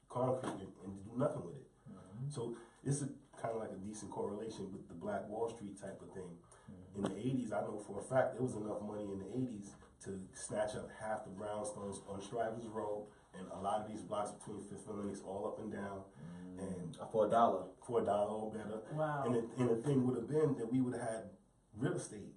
concrete and do nothing with it. So it's kind of like a decent correlation with the Black Wall Street type of thing. In the 80s, I know for a fact there was enough money in the 80s to snatch up half the brownstones on Strivers Road and a lot of these blocks between Fifth and Linux all up and down. And for $1. For $1 or better. Wow. And the thing would have been that we would have had real estate.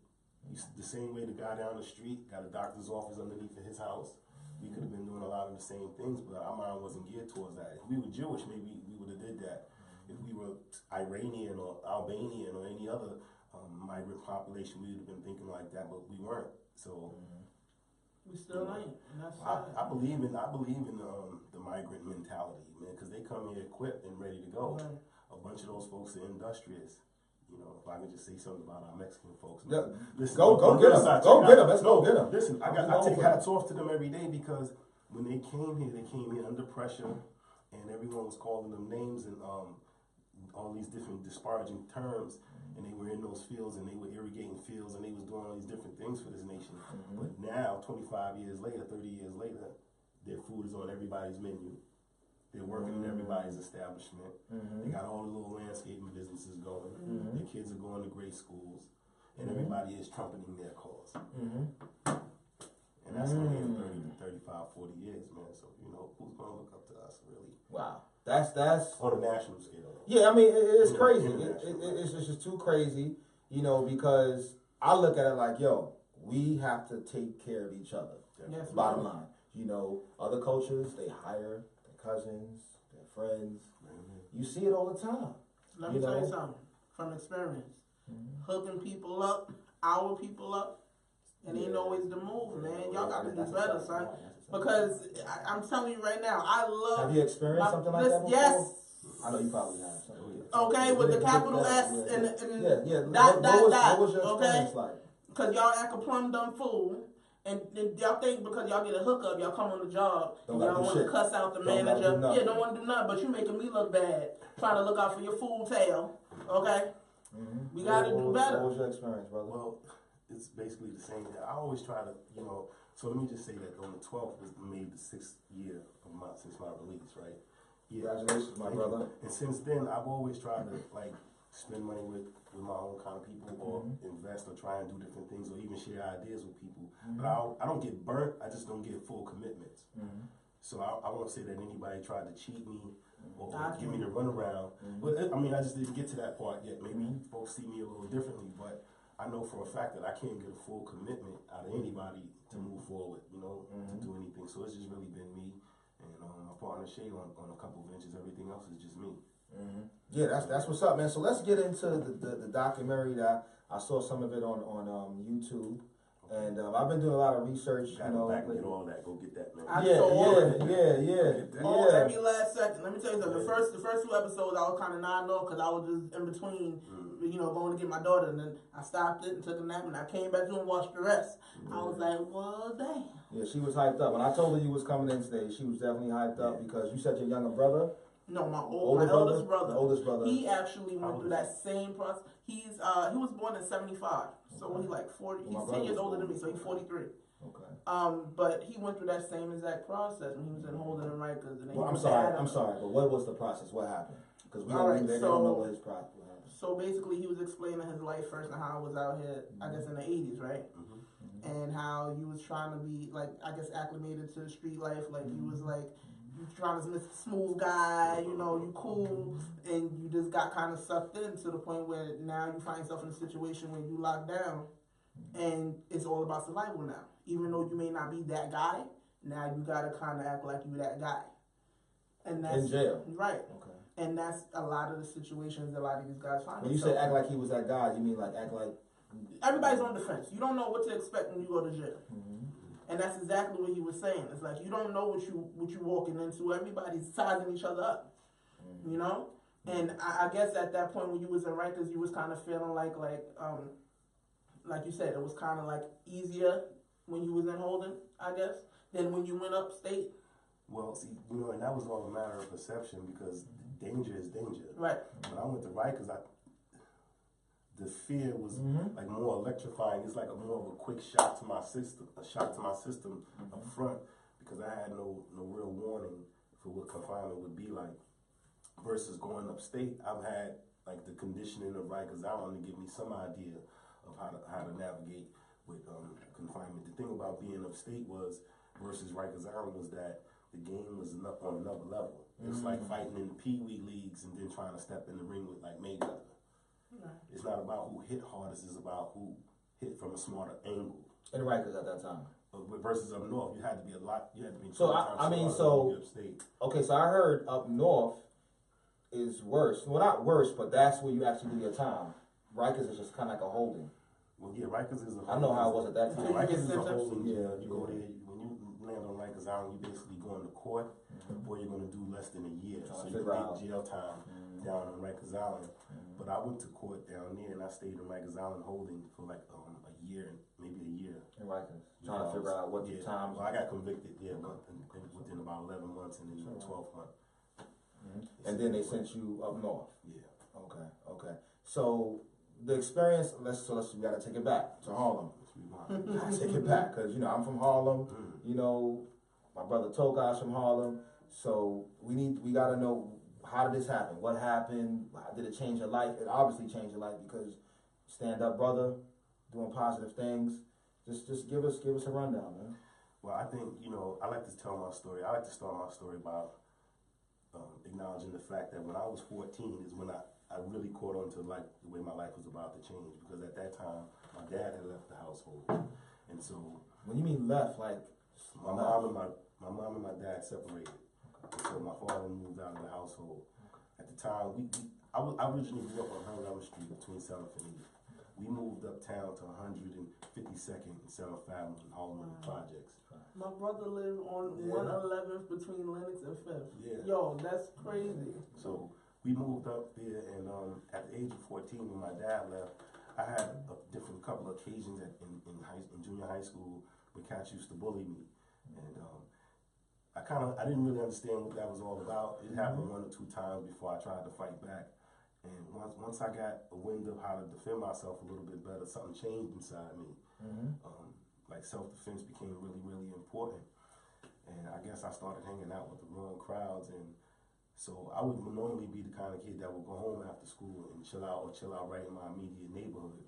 The same way the guy down the street got a doctor's office underneath his house. We could have been doing a lot of the same things, but our mind wasn't geared towards that. If we were Jewish, maybe we would have did that. If we were Iranian or Albanian or any other migrant population, we would have been thinking like that, but we weren't. So we still ain't. And that's I believe in the migrant mentality, man, because they come here equipped and ready to go. Right. A bunch of those folks are industrious. You know, if I could just say something about our Mexican folks. Yeah. Listen, Go get them. Go get them. Let's go get them. Listen, I take hats off to them every day because when they came here under pressure, and everyone was calling them names and all these different disparaging terms, and they were in those fields and they were irrigating fields and they was doing all these different things for this nation. But now, 25 years later, 30 years later, their food is on everybody's menu. They're working in everybody's establishment. They got all the little landscaping businesses going. Their kids are going to great schools. And everybody is trumpeting their cause. And that's only in 30 to 35, 40 years, man. So, you know, who's going to look up to us, really? Wow. That's on a national scale. Yeah, I mean, it's crazy. It's just too crazy, you know, because I look at it like, yo, we have to take care of each other. Yes, Bottom line. You know, other cultures, they hire their cousins, their friends. You see it all the time. Let me tell you something from experience. Hooking people up, our people up, and ain't always the move, man. Y'all got to do better, son. Because I'm telling you right now, I love. Have you experienced something like that before? Yes. I know you probably have. Okay, with the capital S and What was your okay? experience like? Because y'all act a plum dumb fool. And y'all think because y'all get a hookup, y'all come on the job, and y'all don't want to cuss out the manager. Don't want to do nothing, but you making me look bad, trying to look out for your fool tail. Okay? We got to do better. What was your experience, brother? Well, it's basically the same thing. I always try to, you know, so let me just say that on the 12th was made the 6th year since my release, right? Yeah. Congratulations, my brother. And since then, I've always tried to, like, spend money with my own kind of people or invest or try and do different things or even share ideas with people. But I don't get burnt. I just don't get full commitments. So I won't say that anybody tried to cheat me or give me the runaround. But I mean, I just didn't get to that part yet. Maybe folks see me a little differently, but I know for a fact that I can't get a full commitment out of anybody to move forward, you know, to do anything. So it's just really been me and my partner Shay on a couple of ventures. Everything else is just me. Yeah, that's what's up, man. So let's get into the documentary that I saw some of it on YouTube, and I've been doing a lot of research. You know, back and get all that. Go get that, man. Every last second. Let me tell you something. The first 2 episodes, I was kind of nodding off because I was just in between, you know, going to get my daughter, and then I stopped it and took a nap, and I came back to and watched the rest. I was like, well, damn. Yeah, she was hyped up. When I told her you was coming in today, she was definitely hyped up because you said your younger brother. No, my oldest brother. He actually went through that same process. He was born in 75, so he's like 40. He's 10 years older than me, so he's 43. Okay. But he went through that same exact process when he was in Holden and Rikers. Well, I'm sorry, but what was the process? What happened? Because we don't know what his process was. So basically, he was explaining his life first and how I was out here, I guess in the 80s, right? And how you was trying to be like, I guess, acclimated to the street life. Like you was like. You trying to be a smooth guy, you know, you cool, and you just got kind of sucked in to the point where now you find yourself in a situation where you locked down, and it's all about survival now. Even though you may not be that guy, now you gotta kind of act like you that guy, and that's in jail, right? Okay, and that's a lot of the situations a lot of these guys find. When you say act like he was that guy, you mean like act like everybody's on defense. You don't know what to expect when you go to jail. And that's exactly what he was saying. It's like you don't know what you walking into. Everybody's sizing each other up, you know. And I guess at that point when you was in Rikers, you was kind of feeling like you said, it was kind of like easier when you was in Holden, I guess, than when you went upstate. Well, see, you know, and that was all a matter of perception because danger is danger. Right. When I went to Rikers, the fear was like more electrifying. It's like more of a quick shock to my system, up front, because I had no real warning for what confinement would be like. Versus going upstate, I've had like the conditioning of Rikers Island to give me some idea of how to navigate with confinement. The thing about being upstate versus Rikers Island was that the game was on another level. It's like fighting in the Pee Wee leagues and then trying to step in the ring with like Mayweather. It's not about who hit hardest, it's about who hit from a smarter angle. In Rikers at that time. Versus up north, you had to be So okay, so I heard up north is worse. Well, not worse, but that's where you actually do your time. Rikers is just kind of like a holding. Well, yeah, Rikers is a holding. I know how it was at that time. Rikers is a holding. Yeah, you go there, when you land on Rikers Island, you basically going to court, or you're going to do less than a year. So you get jail time down on Rikers Island. But I went to court down there, and I stayed in Rikers Island holding for like a year, maybe a year. In Rikers, trying to figure out what the time. Well, I got convicted, within about 11 months, and then 12 months. And then they sent you up north. Yeah. Okay. So the experience. Let's we gotta take it back to Harlem. Gotta take it back because I'm from Harlem. My brother Toka's from Harlem. So we gotta know, how did this happen? What happened? How did it change your life? It obviously changed your life because stand up brother, doing positive things. Just give us a rundown, man. Well, I think I like to tell my story. I like to start my story by acknowledging the fact that when I was 14 is when I really caught on to like the way my life was about to change, because at that time my dad had left the household, and so when you mean left, like my mom and my dad separated, so my father moved out of the household. At the time, I originally grew up on 111th Street between 7th and 8th. We moved uptown to 152nd and 7th Avenue in Harlem Projects. My brother lived on 111th between Lenox and 5th. Yeah. Yo, that's crazy. So we moved up there, and at the age of 14, when my dad left, I had a couple of occasions in junior high school where cats used to bully me, and I didn't really understand what that was all about. It happened 1 or 2 times before I tried to fight back, and once I got a wind of how to defend myself a little bit better, something changed inside me. Like self-defense became really, really important, and I guess I started hanging out with the wrong crowds, and so I would normally be the kind of kid that would go home after school and chill out right in my immediate neighborhood.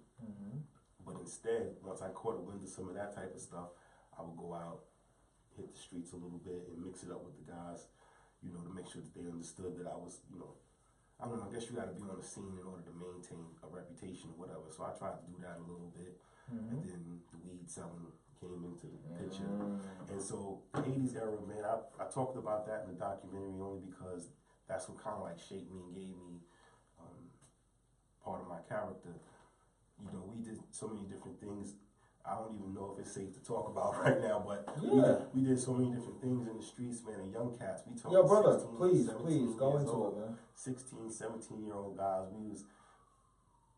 But instead, once I caught a wind of some of that type of stuff, I would go out, hit the streets a little bit, and mix it up with the guys, to make sure that they understood that I was, I don't know, I guess you got to be on the scene in order to maintain a reputation or whatever. So I tried to do that a little bit. And then the weed selling came into the picture. And so the 80s era, man, I talked about that in the documentary only because that's what kind of like shaped me and gave me part of my character. We did so many different things. I don't even know if it's safe to talk about right now, but we did so many different things in the streets, man, and young cats. We talked. Yo, brother, 16, please go into old, it, man. 16, 17-year-old guys.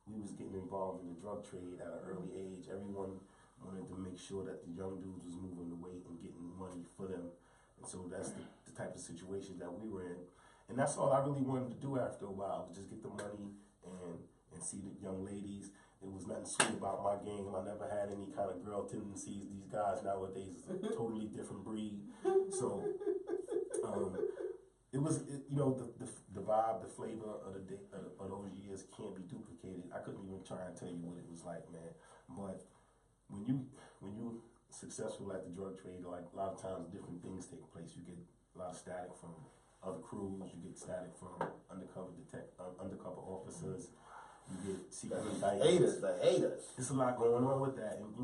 We was getting involved in the drug trade at an early age. Everyone wanted to make sure that the young dudes was moving the weight and getting money for them. And so that's the type of situation that we were in. And that's all I really wanted to do after a while, was just get the money and see the young ladies. It was nothing sweet about my game. I never had any kind of girl tendencies. These guys nowadays is a totally different breed. So it was, the vibe, the flavor of those years can't be duplicated. I couldn't even try and tell you what it was like, man. But when you successful at the drug trade, like a lot of times different things take place. You get a lot of static from other crews. You get static from undercover officers. You get secret indictments. The haters. There's a lot going on with that, and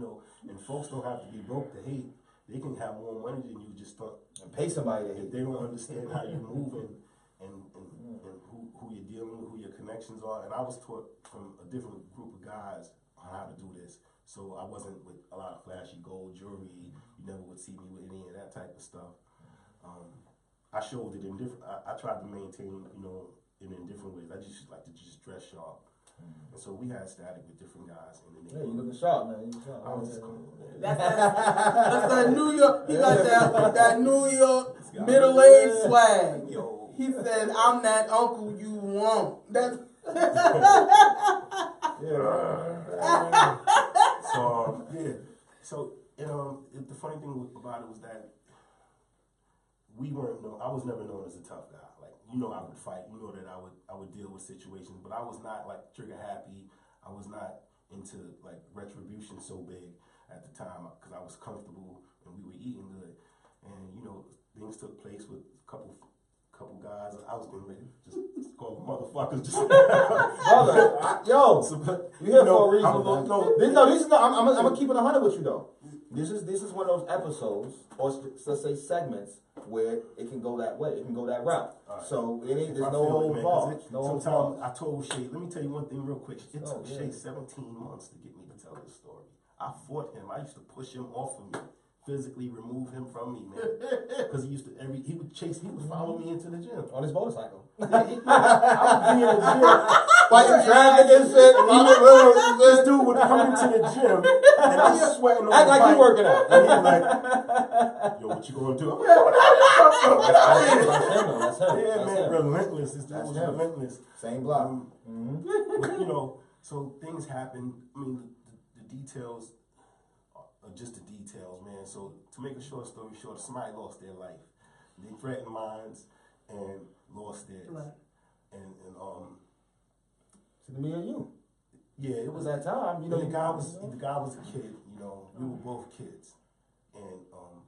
and folks don't have to be broke to hate. They can have more money than you, just and pay somebody to hate. If they don't understand how you're moving and who you're dealing with, who your connections are. And I was taught from a different group of guys on how to do this. So I wasn't with a lot of flashy gold jewelry. You never would see me with any of that type of stuff. I showed it in different. I tried to maintain, in different ways. I just like to just dress sharp. And so we had static with different guys in the neighborhood. Yeah, you looking sharp, man. You sharp. I was just cool, man. That's that New York. He got that New York middle-aged swag. Yo. He said, "I'm that uncle you want." That's So yeah. So the funny thing about it was that we weren't known. I was never known as a tough guy. Like I would fight. That I would deal with situations, but I was not like trigger happy. I was not into like retribution so big at the time because I was comfortable and we were eating good, and things took place with a couple guys. I was getting ready to just call them motherfuckers. Brother, you here for a reason. I'm gonna keep it 100 with you though. This is one of those episodes, or let's say segments, where it can go that way. It can go that route. Right. So there's no hold bars. Sometimes I told Shay, let me tell you one thing real quick. It took Shay 17 months to get me to tell this story. I fought him. I used to push him off of me. Physically remove him from me, man. Because he would follow me into the gym. On his motorcycle. I would be in the gym. Fighting traffic and shit. This dude would come into the gym and I'm sweating on act the like bike. you working out. And he's like, yo, what you gonna do? That's him. Yeah, man, relentless. This dude was relentless. Same block. But, so things happen. I mean, the details are just the details, man. So to make a short story short, somebody lost their life. They threatened mine and lost theirs. Right. And To me and you. yeah, it was that time. the guy was a kid. We were both kids. And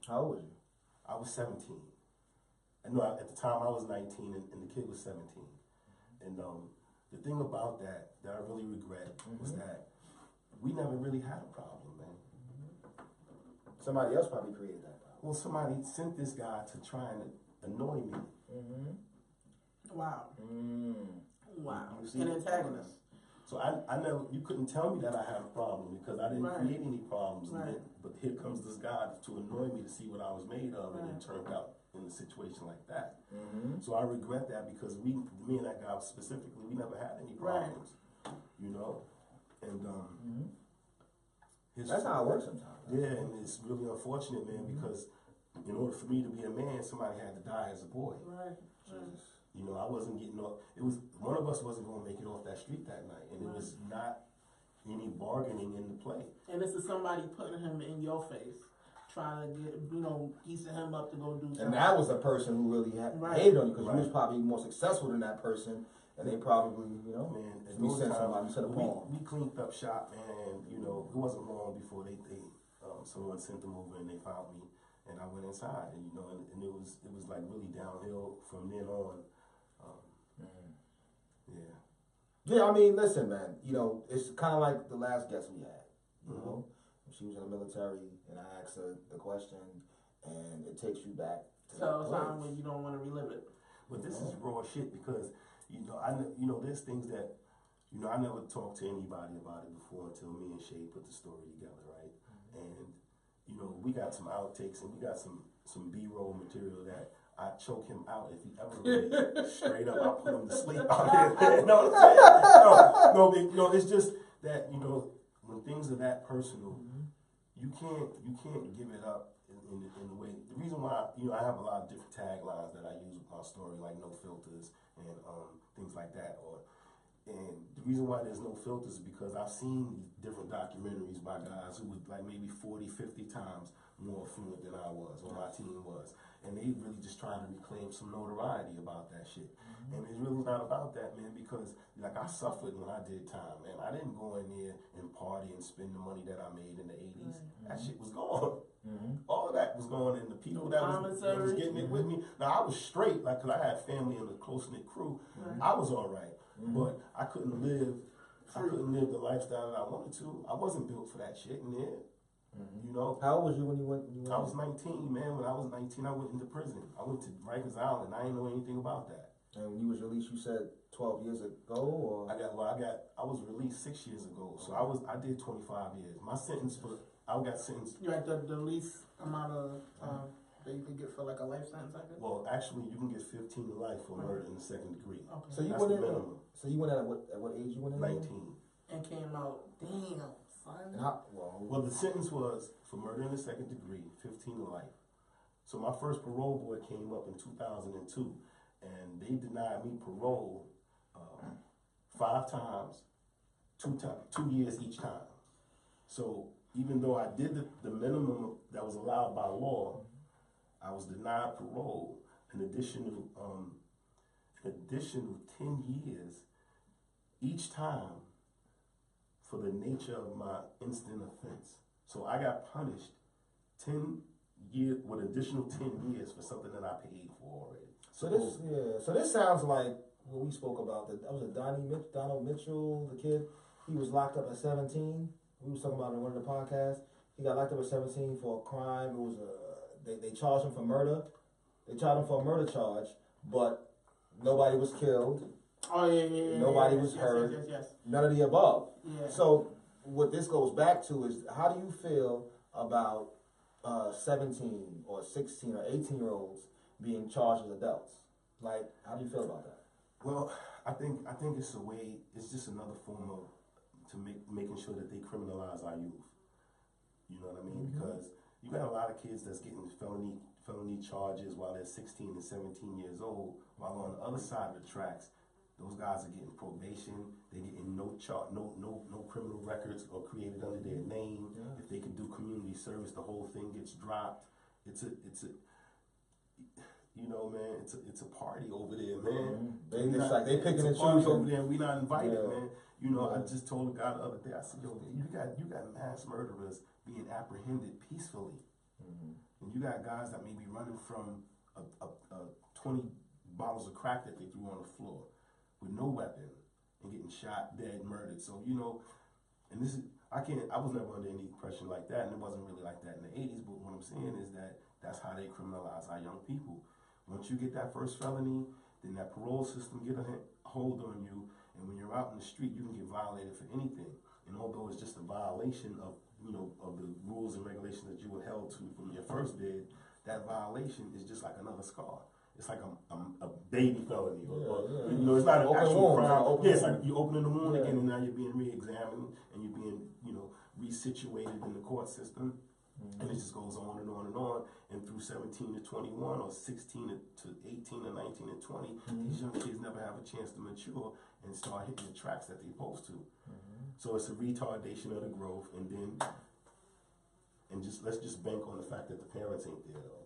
how old were you? I was 17. I know at the time I was 19 and the kid was 17. And the thing about that I really regret was that we never really had a problem, man. Somebody else probably created that problem. Well, somebody sent this guy to try and annoy me. Wow. Wow. You see? An antagonist. So I never, you couldn't tell me that I had a problem because I didn't create any problems. Right. But here comes this guy to annoy me to see what I was made of, and it turned out in a situation like that. So I regret that because me and that guy specifically, we never had any problems. And that's how it works sometimes. Yeah, and it's really unfortunate, man, because in order for me to be a man, somebody had to die as a boy. Right. I wasn't getting off. It was one of us wasn't going to make it off that street that night, and it was not any bargaining in the play. And this is somebody putting him in your face, trying to get geesing him up to go do something. And that was the person who really hated on you because you was probably more successful than that person, and they probably man. At we those sent times, somebody to the ball. we cleaned up shop, man. It wasn't long before someone sent them over and they found me, and I went inside, and and it was like really downhill from then on. Yeah, I mean, listen, man. It's kind of like the last guest we had. She was in the military, and I asked her the question, and it takes you back to so time when you don't want to relive it. But this is raw shit because there's things that I never talked to anybody about it before until me and Shay put the story together, right? And we got some outtakes and we got some B-roll material that I choke him out if he ever really straight up. I put him to sleep out here. No, it's just that when things are that personal, you can't give it up in the way. The reason why I have a lot of different taglines that I use with my story, like no filters and things like that. And the reason why there's no filters is because I've seen different documentaries by guys who were like maybe 40, 50 times more fluent than I was or my team was. And they really just trying to reclaim some notoriety about that shit. And it's really not about that, man, because like I suffered when I did time, man. I didn't go in there and party and spend the money that I made in the 80s. That shit was gone. All of that was gone, and the people that was getting it with me. Now I was straight, like, cause I had family and a close-knit crew. I was all right. But I couldn't live the lifestyle that I wanted to. I wasn't built for that shit in there. How old was you when you went? I was 19, man. When I was 19, I went into prison. I went to Rikers Island. I didn't know anything about that. And when you was released, you said 12 years ago, or I was released 6 years ago. So I did 25 years. My sentence I got sentenced. You're at the least amount of that you could get for like a life sentence, I guess? Well, actually, you can get 15 to life for murder in the second degree. Okay. So you That's went the in. minimum. So you went at what age you went in? 19. And came out, damn, son. And how, Well, the sentence was for murder in the second degree, 15 to life. So my first parole board came up in 2002, and they denied me parole 5 times, 2 years each time. So even though I did the minimum that was allowed by law, I was denied parole, an additional 10 years each time for the nature of my instant offense. So I got punished 10 years with additional 10 years for something that I paid for already. So this sounds like what we spoke about. That was Donald Mitchell, the kid. He was locked up at 17. We was talking about it in one of the podcasts. He got locked up at 17 for a crime. It was they charged him for murder. They charged him for a murder charge, but nobody was killed. Oh yeah. Nobody was hurt. Yes. None of the above. Yeah. So what this goes back to is, how do you feel about 17 or 16 or 18-year-olds being charged as adults? Like, how do you feel about that? Well, I think it's a way. It's just another form of making sure that they criminalize our youth. You know what I mean? Because you got a lot of kids that's getting felony charges while they're 16 and 17 years old, while on the other side of the tracks, those guys are getting probation. They're getting no criminal records or created under their name. Yeah. If they can do community service, the whole thing gets dropped. It's a you know, man, it's a party over there, man. They picking and choosing choosing over there, and we not invited, man. You know, I just told a guy the other day. I said, yo, you got mass murderers being apprehended peacefully, and you got guys that may be running from a 20 bottles of crack that they threw on the floor with no weapon and getting shot, dead, murdered. So you know, and this is I was never under any pressure like that, and it wasn't really like that in the 80s. But what I'm saying is that that's how they criminalize our young people. Once you get that first felony, then that parole system get a hold on you, and when you're out in the street, you can get violated for anything. And although it's just a violation of the rules and regulations that you were held to from your first bid, that violation is just like another scar. It's like a baby felony, you know, it's not an actual crime. It's like you opening the wound again, and now you're being re-examined, and you're being, resituated in the court system. And it just goes on and on and on. And through 17 to 21 or 16 to 18 or 19 and 20, these young kids never have a chance to mature and start hitting the tracks that they're supposed to. So it's a retardation of the growth, and let's just bank on the fact that the parents ain't there though.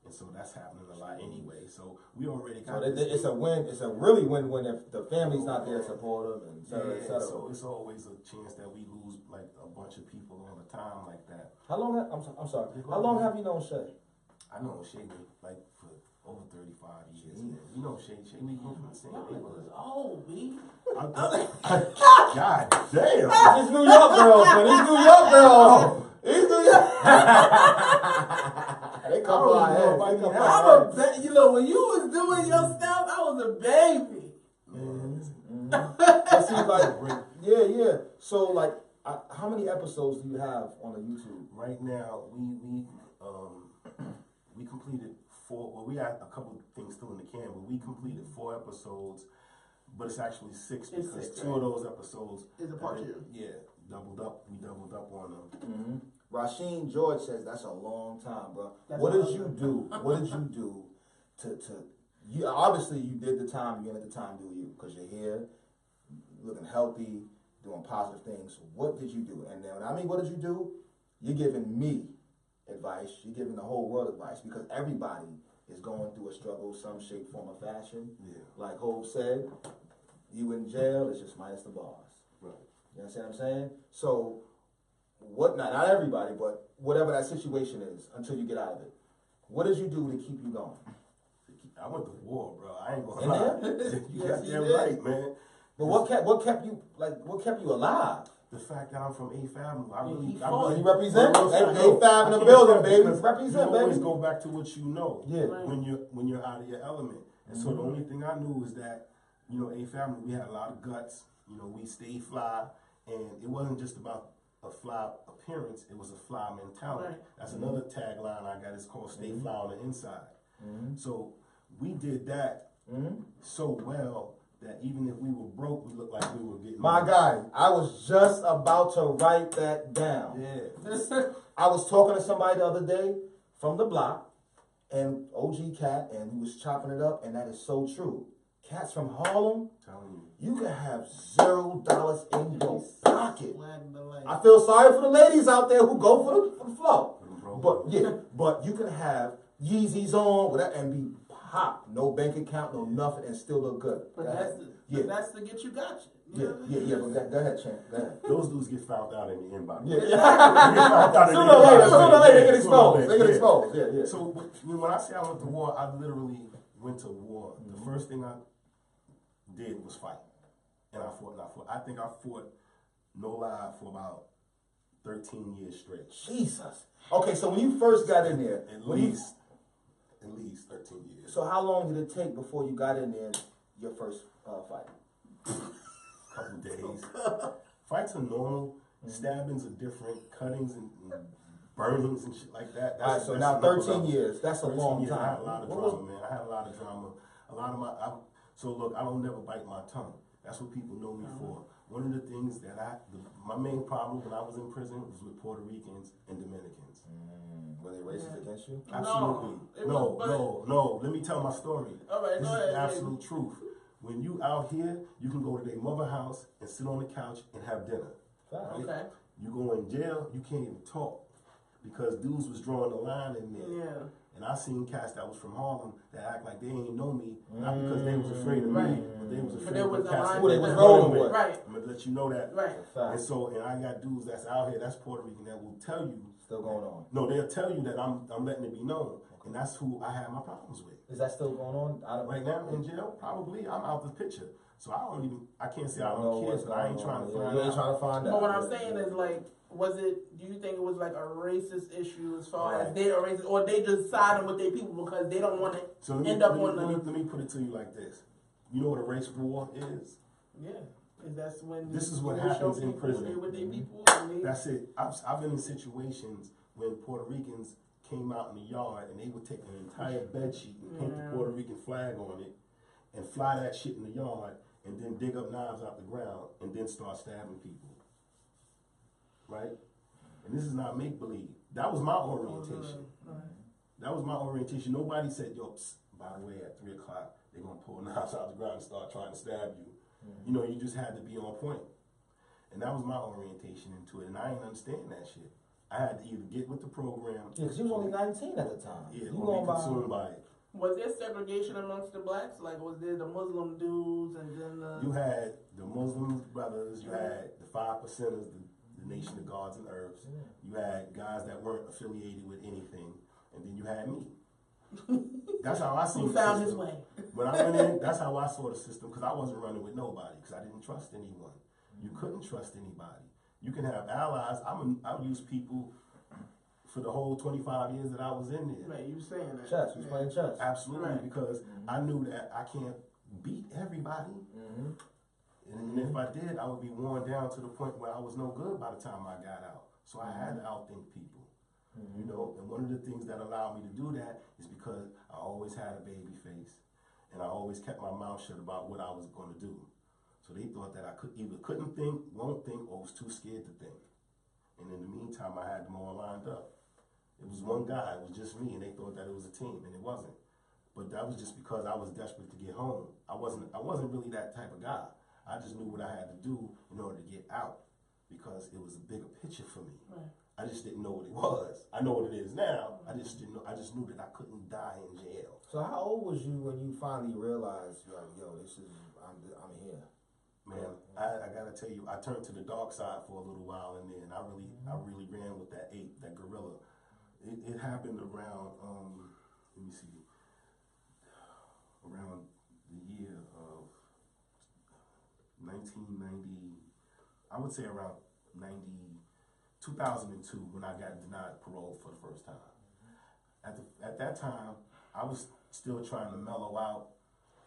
And so that's happening a lot anyway. So we already got it's a win. It's a really win-win if the family's not there supportive and et cetera, et cetera. So it's always a chance that we lose like a bunch of people all the time like that. How long? I'm sorry. How long have you known Shay? I know Shay like for over 35 years. Man. You know Shay. We grew from the same neighborhood. Oh, B. God damn. These New York girls, man. These New York girls. These New York. They come by head. You know, when you was doing your stuff, I was a baby. That seems like yeah. So like, how many episodes do you have on the YouTube? Right now, we completed 4. Well, we had a couple of things still in the can, but we completed 4 episodes. But it's actually 6 because 2 of those episodes is a part 2. Yeah, doubled up. We doubled up on them. Rasheen George says that's a long time, bro. What did you do? What did you do to you? Obviously, you did the time. You let the time do you because you're here, looking healthy, doing positive things. What did you do? And then, what did you do? You're giving me advice. You're giving the whole world advice because everybody is going through a struggle, some shape, form, or fashion. Yeah. Like Hope said, you in jail, it's just minus the bars. Right. You understand what I'm saying? So, not everybody, but whatever that situation is, until you get out of it. What did you do to keep you going? I went to war, bro. I ain't gonna lie. You got that right, man. But what kept you alive? The fact that I'm from 8th Avenue. I really represent 8th Avenue in the building, baby. Represent, you always baby. go back to what you know. Yeah. When you're out of your element. And so the only thing I knew was that, 8th Avenue, we had a lot of guts. We stayed fly, and it wasn't just about a fly appearance, it was a fly mentality. Right. That's another tagline I got. It's called "Stay Fly on the Inside." So we did that so well that even if we were broke, we looked like we were getting. My guy, I was just about to write that down. Yeah. I was talking to somebody the other day from the block, and OG Cat, and he was chopping it up, and that is so true. cats from Harlem, Telling you can have $0 in your pocket. Swag the life. I feel sorry for the ladies out there who go for the flow. you. But yeah, but you can have Yeezys on with that and be pop, no bank account, no nothing, and still look good. But Go that's ahead. but that's to get you got you. Yeah, know what I mean? yeah. But go ahead, Champ. Go ahead. Those dudes get found out in the inbox. Yeah. They get found out in the Sooner or later, inbox. sooner or later, they get Yeah, exposed. They get yeah. exposed. Yeah, yeah. So when I say I went to war, I literally went to war. The first thing I did was fight, and I fought. And I fought. I think I fought, no lie, for about 13 years straight. Jesus. Okay, so when you first got in there, At least 13 years. So how long did it take before you got in there your first fight? Couple days. Fights are normal. Stabbings are different. Cuttings and burnings and shit like that. All right, so that's now another 13 level. years. That's a 13 long years, time. I had a lot of What drama, was- man. I had a lot of drama. A lot of so look, I don't never bite my tongue. That's what people know me for. One of the things that my main problem when I was in prison was with Puerto Ricans and Dominicans. Were they racist against you? Absolutely. No, No. Let me tell my story. All right, This go is ahead, the absolute truth. When you out here, you can go to their mother house and sit on the couch and have dinner. Right. Okay. You go in jail, you can't even talk because dudes was drawing the line in there. Yeah. And I seen cats that was from Harlem that act like they ain't know me, not because they was afraid of me, Right. but they was But afraid there of was the a cats line that Who they they was was rolling rolling with. with. Right. I'm gonna let you know that. Right. Fact. And I got dudes that's out here, that's Puerto Rican, that will tell you. Still going on. No, they'll tell you that I'm letting it be known, and that's who I have my problems with. Is that still going on? I don't Right now in jail, probably I'm out the picture, so I can't say I know don't care, what's but I ain't going trying on. to Yeah, find you ain't out. trying to find out. But what I'm Yeah, saying yeah. is like, do you think it was like a racist issue as far Right. as they are racist, or they just siding with their people because they don't want to So let me, end up let me- on the let me put it to you like this. You know what a race war is? yeah. Because that's when This is what you show happens in people prison. they with their people. And they, That's it. I've been in situations when Puerto Ricans came out in the yard and they would take an entire bed sheet and paint the Puerto Rican flag on it and fly that shit in the yard and then dig up knives out the ground and then start stabbing people. Right? And this is not make-believe. That was my orientation. That was my orientation. Nobody said, yo, by the way, at 3 o'clock, they're going to pull knives out the ground and start trying to stab you. You know, you just had to be on point. And that was my orientation into it. And I didn't understand that shit. I had to either get with the program. Yeah, because you was only 19 at the time. Yeah, You or going be by? consumed by it. was there segregation amongst the blacks? Like, was there the Muslim dudes and then the You had the Muslim brothers, you had the 5%ers, the Nation of Gods and Herbs. You had guys that weren't affiliated with anything. And then you had me. That's how I see who the found his system. way? When I went in, that's how I saw the system because I wasn't running with nobody because I didn't trust anyone. You couldn't trust anybody. You can have allies. I use people for the whole 25 years that I was in there. Right, you saying that? Chess. We was playing chess. Absolutely, Right. because I knew that I can't beat everybody. And if I did, I would be worn down to the point where I was no good by the time I got out. So I had to outthink people. You know, and one of the things that allowed me to do that is because I always had a baby face and I always kept my mouth shut about what I was going to do. So they thought that I couldn't think, won't think, or was too scared to think. And in the meantime, I had them all lined up. It was one guy, it was just me, and they thought that it was a team, and it wasn't. But that was just because I was desperate to get home. I wasn't really that type of guy. I just knew what I had to do in order to get out because it was a bigger picture for me. Right. I just didn't know what it was. I know what it is now. I just didn't know. I just knew that I couldn't die in jail. So how old was you when you finally realized, like, yo, I'm here? Man, I gotta tell you, I turned to the dark side for a little while, and then I really ran with that ape, that gorilla. It happened around, let me see, around the year of 1990. I would say around 2002 when I got denied parole for the first time. At that time, I was still trying to mellow out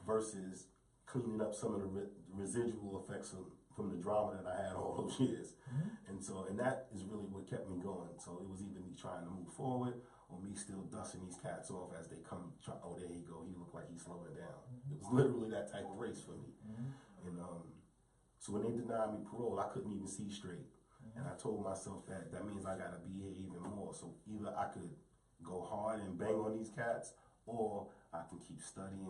versus cleaning up some of the residual effects from the drama that I had all those years. And that is really what kept me going. So it was either me trying to move forward or me still dusting these cats off as they come, oh, there he go, he looked like he's slowing down. It was literally that type of race for me. And so when they denied me parole, I couldn't even see straight. And I told myself that means I gotta be here even more. So either I could go hard and bang on these cats, or I can keep studying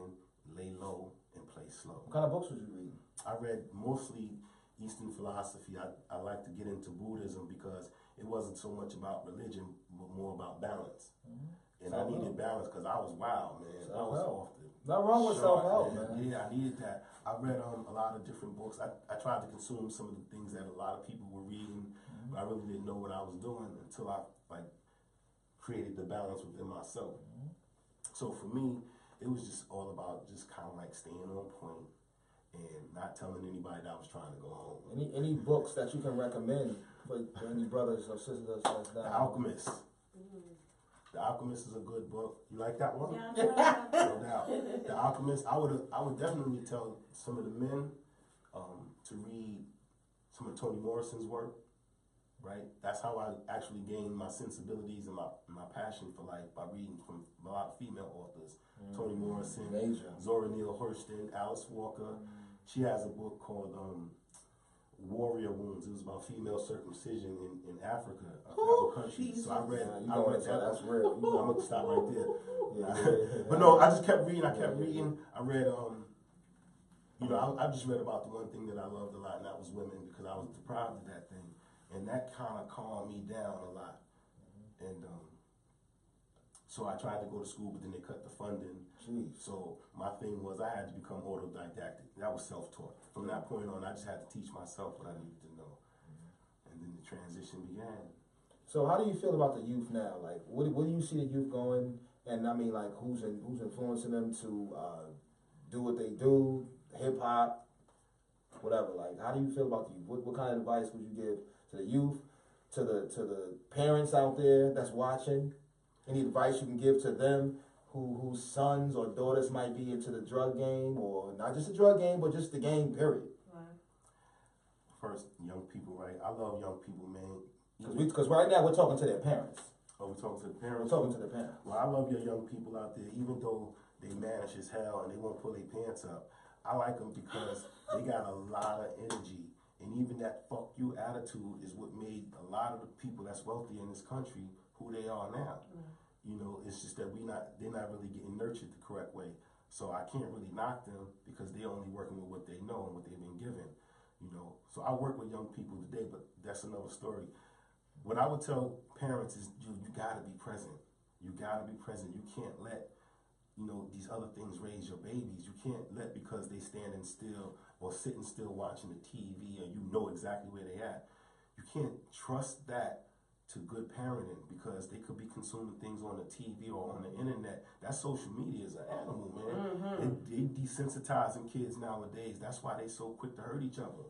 lay low, and play slow. What kind of books was you reading? I read mostly Eastern philosophy. I like to get into Buddhism because it wasn't so much about religion, but more about balance. And I needed balance because I was wild, man. I was off the Not wrong with chart, self-help, man. Yeah, I needed that. I read a lot of different books. I tried to consume some of the things that a lot of people were reading, but I really didn't know what I was doing until I created the balance within myself. So for me, it was just all about just kind of like staying on point and not telling anybody that I was trying to go home. Any books that you can recommend for any brothers or sisters that's The down? Alchemist. The Alchemist is a good book. You like that one? Yeah. No doubt. The Alchemist. I would definitely tell some of the men to read some of Toni Morrison's work. Right. That's how I actually gained my sensibilities and my passion for life, by reading from a lot of female authors. Toni Morrison, Zora Neale Hurston, Alice Walker. She has a book called Warrior Wounds. It was about female circumcision in Africa, African countries. So I read that. That's real. I'm gonna stop right there. But no, I just kept reading. I read I just read about the one thing that I loved a lot, and that was women, because I was deprived of that thing, and that kind of calmed me down a lot. And so I tried to go to school, but then they cut the funding. Jeez. So my thing was I had to become autodidactic. That was self-taught. From that point on, I just had to teach myself what I needed to know. And then the transition began. So how do you feel about the youth now? Like, where do you see the youth going? And I mean, like, who's influencing them to do what they do, hip hop, whatever? Like, how do you feel about the youth? What kind of advice would you give to the youth, to the parents out there that's watching? Any advice you can give to them whose sons or daughters might be into the drug game, or not just the drug game, but just the game, period? Right. First, young people, right? I love young people, man. Because right now we're talking to their parents. Oh, we're talking to the parents? We're talking to the parents. Well, I love your young people out there, even though they mannish as hell and they won't pull their pants up. I like them because they got a lot of energy. And even that fuck you attitude is what made a lot of the people that's wealthy in this country who they are now. You know, it's just that they're not really getting nurtured the correct way. So I can't really knock them because they're only working with what they know and what they've been given. You know, so I work with young people today, but that's another story. What I would tell parents is you gotta be present. You gotta be present. You can't let, these other things raise your babies. You can't let, because they standing still or sitting still watching the TV or you know exactly where they at. You can't trust that to good parenting, because they could be consuming things on the TV or on the internet. That social media is an animal, man. They desensitizing kids nowadays. That's why they so quick to hurt each other.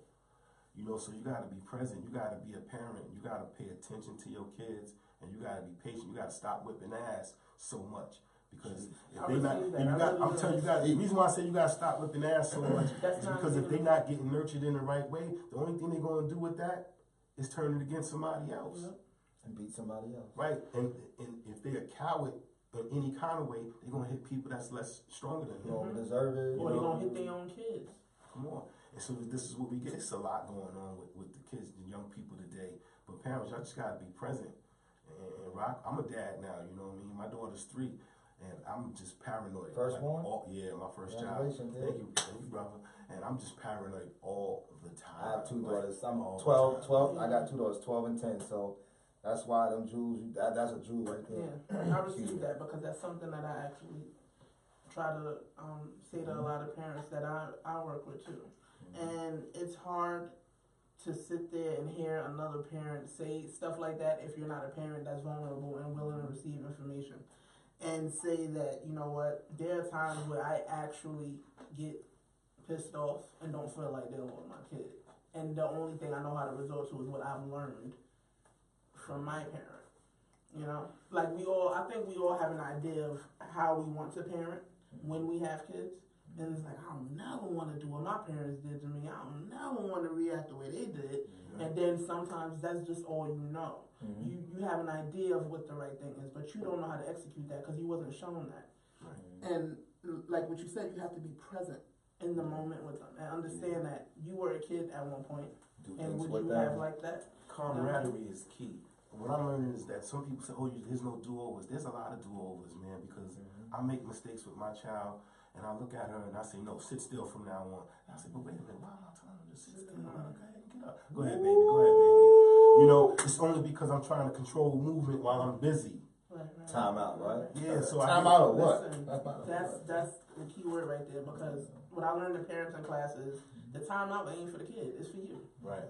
So you gotta be present. You gotta be a parent. You gotta pay attention to your kids, and you gotta be patient. You gotta stop whipping ass so much, because if they not, I'm telling you guys, the reason why I say you gotta stop whipping ass so much is because if they're not getting nurtured in the right way, the only thing they're gonna do with that is turn it against somebody else. And beat somebody else. Right, and if they're a coward in any kind of way, they're gonna hit people that's less stronger than them. You don't deserve it. Or they're gonna hit their own kids. Come on. And so this is what we get. It's a lot going on with the kids, the young people today. But parents, y'all just gotta be present. And rock. I'm a dad now, you know what I mean? My daughter's 3, and I'm just paranoid. First one? Yeah, my first child. Thank you, brother. And I'm just paranoid all the time. I have 2 daughters. I'm 12. I got 2 daughters, 12 and 10. So that's why them jewels, that's a jewel right there. Yeah, I received that because that's something that I actually try to say to a lot of parents that I work with too. And it's hard to sit there and hear another parent say stuff like that if you're not a parent that's vulnerable and willing to receive information. And say that, you know what, there are times where I actually get pissed off and don't feel like dealing with my kid. And the only thing I know how to resort to is what I've learned from my parent. Like I think we all have an idea of how we want to parent when we have kids. And it's like, I don't never want to do what my parents did to me. I don't never want to react the way they did. And then sometimes that's just all you know. You have an idea of what the right thing is, but you don't know how to execute that because you wasn't shown that. And like what you said, you have to be present in the moment with them and understand that you were a kid at one point. And would you have like that? Camaraderie is key. What I'm learning is that some people say, there's no do-overs. There's a lot of do-overs, man, because I make mistakes with my child, And I look at her and I say, no, sit still from now on. And I say, but wait a minute, why am I telling her to sit still? Go ahead and get up. Go ahead, baby, go ahead, baby. You know, it's only because I'm trying to control movement while I'm busy. Right. Time out, right? Yeah, so time out or what? Listen, that's the key word right there, because what I learned in parenting classes, the timeout ain't for the kid, it's for you. Right.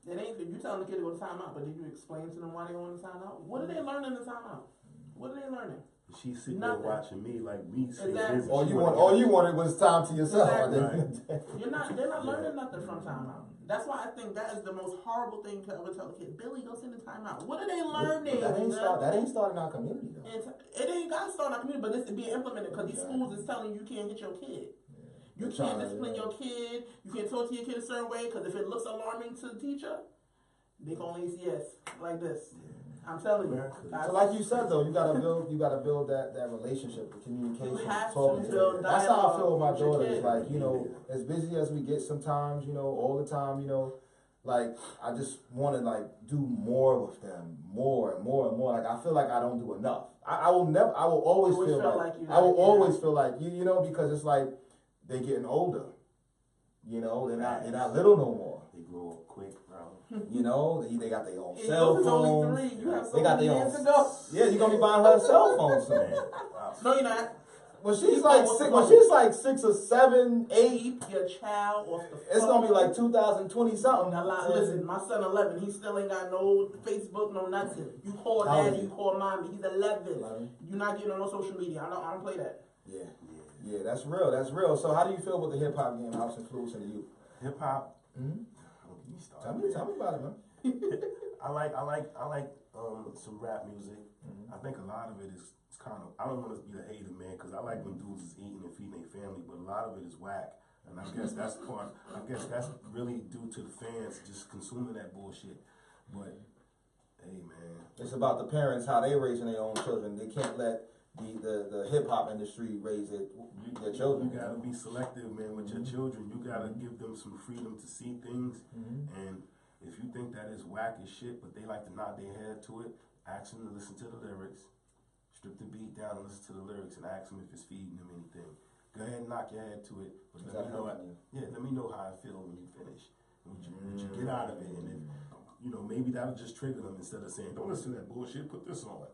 It ain't for you telling the kid to go to timeout, but did you explain to them why they going to timeout? What are they learning in the timeout? What are they learning? She's sitting there watching me like me. Exactly. All you wanted was time to yourself. Exactly. They're not learning nothing from timeout. That's why I think that is the most horrible thing to ever tell a kid. Billy, go sit in timeout. What are they learning? That ain't starting our community though. It ain't got to start in our community, but it's being implemented because these schools is telling you can't hit your kid. You can't discipline your kid. You can't talk to your kid a certain way because if it looks alarming to the teacher, they can only say yes like this. I'm telling you. So like you said though, you gotta build that relationship, the communication, You have talking to to build them. That's how I feel with my dialogue with your daughters. kid. Like, you know, as busy as we get sometimes, you know, all the time, you know, like I just wanna like do more with them, more and more and more. Like I feel like I don't do enough. I will always feel like you know, because it's like they're getting older. You know, they're not little no more. They grow up quick, bro. You know, they got their own cell phones. Only 3. You have so many years to go. Yeah, you're gonna be buying her a cell phone soon. No, you're not. When she's like 6 or 7, 8, Keep your child off the phone. it's gonna be like 2020 something. Now, listen, my son 11, he still ain't got no Facebook, no nothing. You call daddy, you call mommy. He's 11. You're not getting on no social media. I don't play that. Yeah, that's real. That's real. So, how do you feel with the hip hop game? How it's influencing the youth? Hip hop. Tell me about it, man. I like some rap music. I think a lot of it is kind of, I don't want to be a hater, man, because I like when dudes is eating and feeding their family, but a lot of it is whack. And I guess that's really due to the fans just consuming that bullshit. But, hey, man. It's about the parents, how they raising their own children. They can't let the hip hop industry raise their children. You gotta be selective, man, with your children. You gotta give them some freedom to see things. And if you think that is whack as shit, but they like to nod their head to it, ask them to listen to the lyrics. Strip the beat down and listen to the lyrics and ask them if it's feeding them anything. Go ahead and knock your head to it, but let me know how I feel when you finish. What you get out of it, and then, you know, maybe that'll just trigger them instead of saying, don't listen to that bullshit, put this on.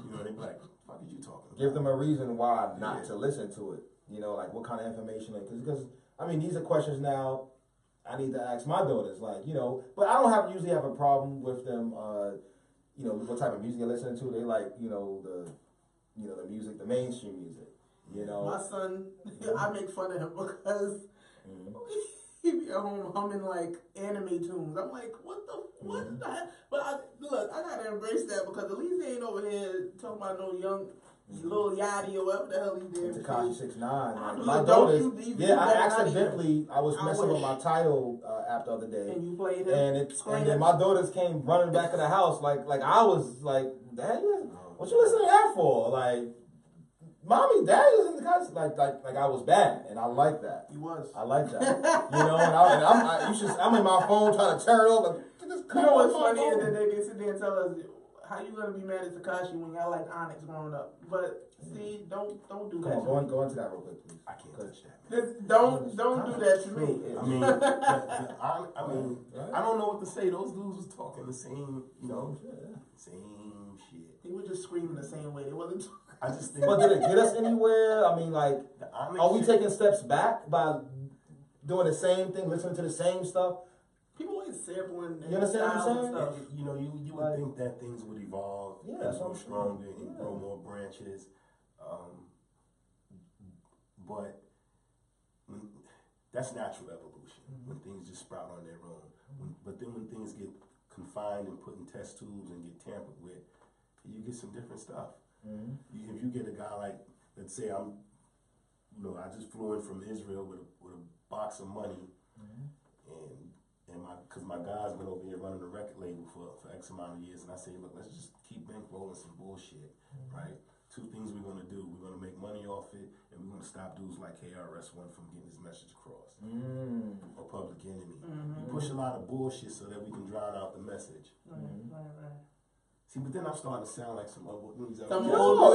You know, they be like, what are you talking about? Give them a reason why not to listen to it. You know, like what kind of information, because I mean, these are questions now I need to ask my daughters, like, you know, but I don't usually have a problem with them, you know, what type of music they're listening to. They like, you know, the music, the mainstream music, you know. My son, I make fun of him because he be at home humming like anime tunes. I'm like, what the heck? But I gotta embrace that because at least they ain't over here talking about no young Lil Yachty or whatever the hell he did. Tekashi 6ix9ine. My daughters, I was messing with my title app the other day. And you played it? And then my daughters came running back to the house like I was like, Dad, what you listening to that for? Like, Mommy, Daddy was in the concert. Like I was bad, and I like that. He was. I like that. You know, I'm in my phone trying to turn it over. You know what's funny is that they sit there and tell us, how you gonna be mad at Tekashi when y'all like Onyx growing up? But see, don't do that. Come on, go into that real quick, please. I can't touch that. Don't do that to me. I mean, I don't know what to say. Those dudes was talking the same, you know, same shit. They were just screaming the same way. They wasn't. I just think. But did it get us anywhere? I mean, like, are we taking steps back by doing the same thing, listening to the same stuff? People ain't sampling. You understand what I'm saying? Stuff. You know, you would think that things would evolve, grow stronger, and grow more branches. But that's natural evolution, when things just sprout on their own. But then when things get confined and put in test tubes and get tampered with, you get some different stuff. If you get a guy like, let's say I just flew in from Israel with a box of money, and because my guy's been over here running a record label for X amount of years, and I say, look, let's just keep bankrolling some bullshit, right? 2 things we're gonna do: we're gonna make money off it, and we're gonna stop dudes like KRS-One from getting his message across, or Public Enemy. You push a lot of bullshit so that we can drown out the message. Right. See, but then I'm starting to sound like some other movies. Some No,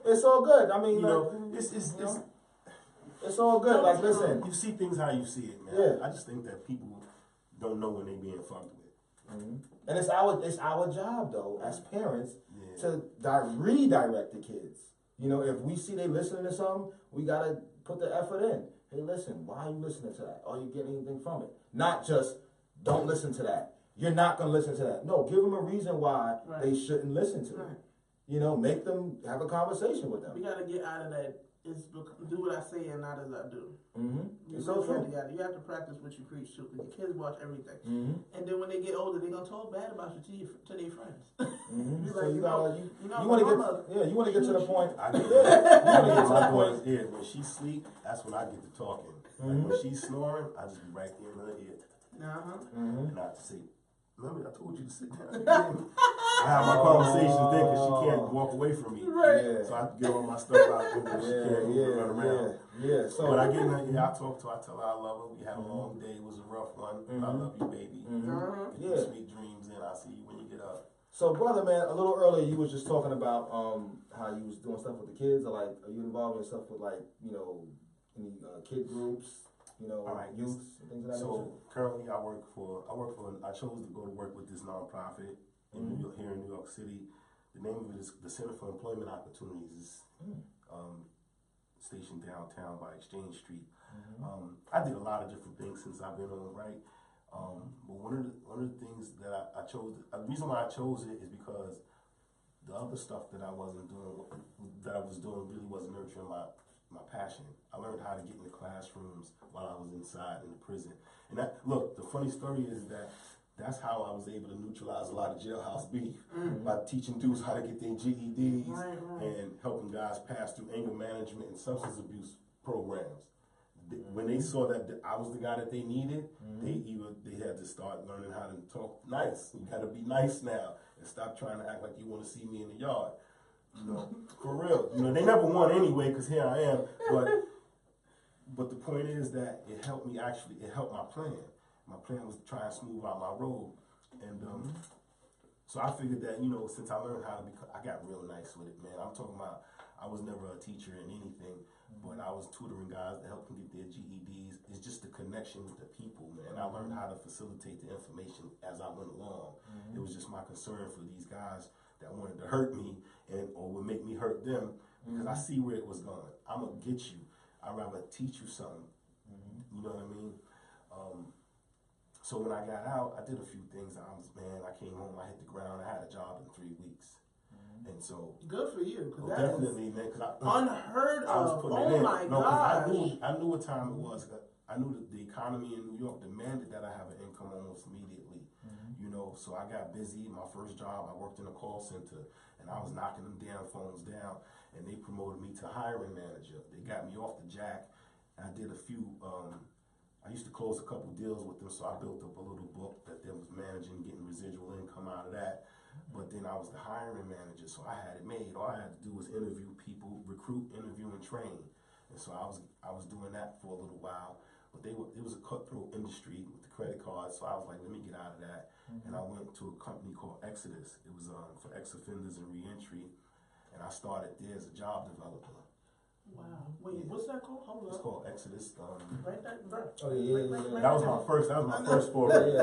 it's all good. I mean, you like, know, it's all good. Like, listen, you see things how you see it, man. Yeah. I just think that people don't know when they being fucked with. and it's our job though, as parents, Yeah. to redirect the kids. You know, if we see they listening to something, we gotta put the effort in. Hey, listen, why are you listening to that? Are you getting anything from it? Not just don't listen to that. You're not gonna listen to that. No, give them a reason why they shouldn't listen to it. You know, make them have a conversation with them. We gotta get out of that. Do what I say and not as I do. It's so true. You have to practice what you preach too, because your kids watch everything. Mm-hmm. And then when they get older, they're gonna talk bad about you to their friends. Mm-hmm. So you want to get to the point. I get my daughter's ear. When she sleep, that's when I get to talking. Like when she's snoring, I just be right there in her ear. And I have to say, remember I told you to sit down. I have my conversations then because she can't walk away from me. Right. So I have to get all my stuff out there because she can't run around. Yeah. So but I get in her ear, I talk to her, I tell her I love her. We had a long day, it was a rough one. I love you, baby. Get your sweet dreams in. I'll see you when you get up. So, brother, man, a little earlier you was just talking about how you was doing stuff with the kids. Or like, are you involved in stuff with like, you know, any kid groups, you know, youth and things of that nature? So currently, I chose to go to work with this nonprofit in New York, here in New York City. The name of it is the Center for Employment Opportunities. Stationed downtown by Exchange Street. I did a lot of different things since I've been on, right? But one of the things that I chose, the reason why I chose it is because the other stuff that I was doing really wasn't nurturing my passion. I learned how to get in the classrooms while I was inside in the prison. And the funny story is that's how I was able to neutralize a lot of jailhouse beef by teaching dudes how to get their GEDs and helping guys pass through anger management and substance abuse programs. When they saw that I was the guy that they needed, they had to start learning how to talk nice. You got to be nice now and stop trying to act like you want to see me in the yard. You know, for real. You know, they never won anyway because here I am. But the point is that it helped my plan. My plan was to try and smooth out my road. And so I figured that, you know, since I learned how to I got real nice with it, man. I'm talking about, I was never a teacher in anything, but I was tutoring guys to help them get their GEDs. It's just the connection with the people, man. I learned how to facilitate the information as I went along. It was just my concern for these guys that wanted to hurt me or would make me hurt them because I see where it was going. I'm going to get you. I'd rather teach you something. You know what I mean? So when I got out, I did a few things. I came home, I hit the ground. I had a job in 3 weeks. And so good for you. Definitely, man. Cause unheard of. I was putting it in. My no, gosh. I knew what time it was. I knew that the economy in New York demanded that I have an income almost immediately. You know, so I got busy. My first job, I worked in a call center, and I was knocking them damn phones down. And they promoted me to hiring manager. They got me off the jack. I did a few. I used to close a couple deals with them, so I built up a little book that they was managing, getting residual income out of that. But then I was the hiring manager, so I had it made. All I had to do was interview people, recruit, interview, and train. And so I was doing that for a little while. But it was a cutthroat industry with the credit cards, so I was like, let me get out of that. And I went to a company called Exodus. It was for ex-offenders and reentry. And I started there as a job developer. Wow. Wait, what's that called? Hold It's up. called Exodus. Right there, bro. Oh yeah. That was my first foray.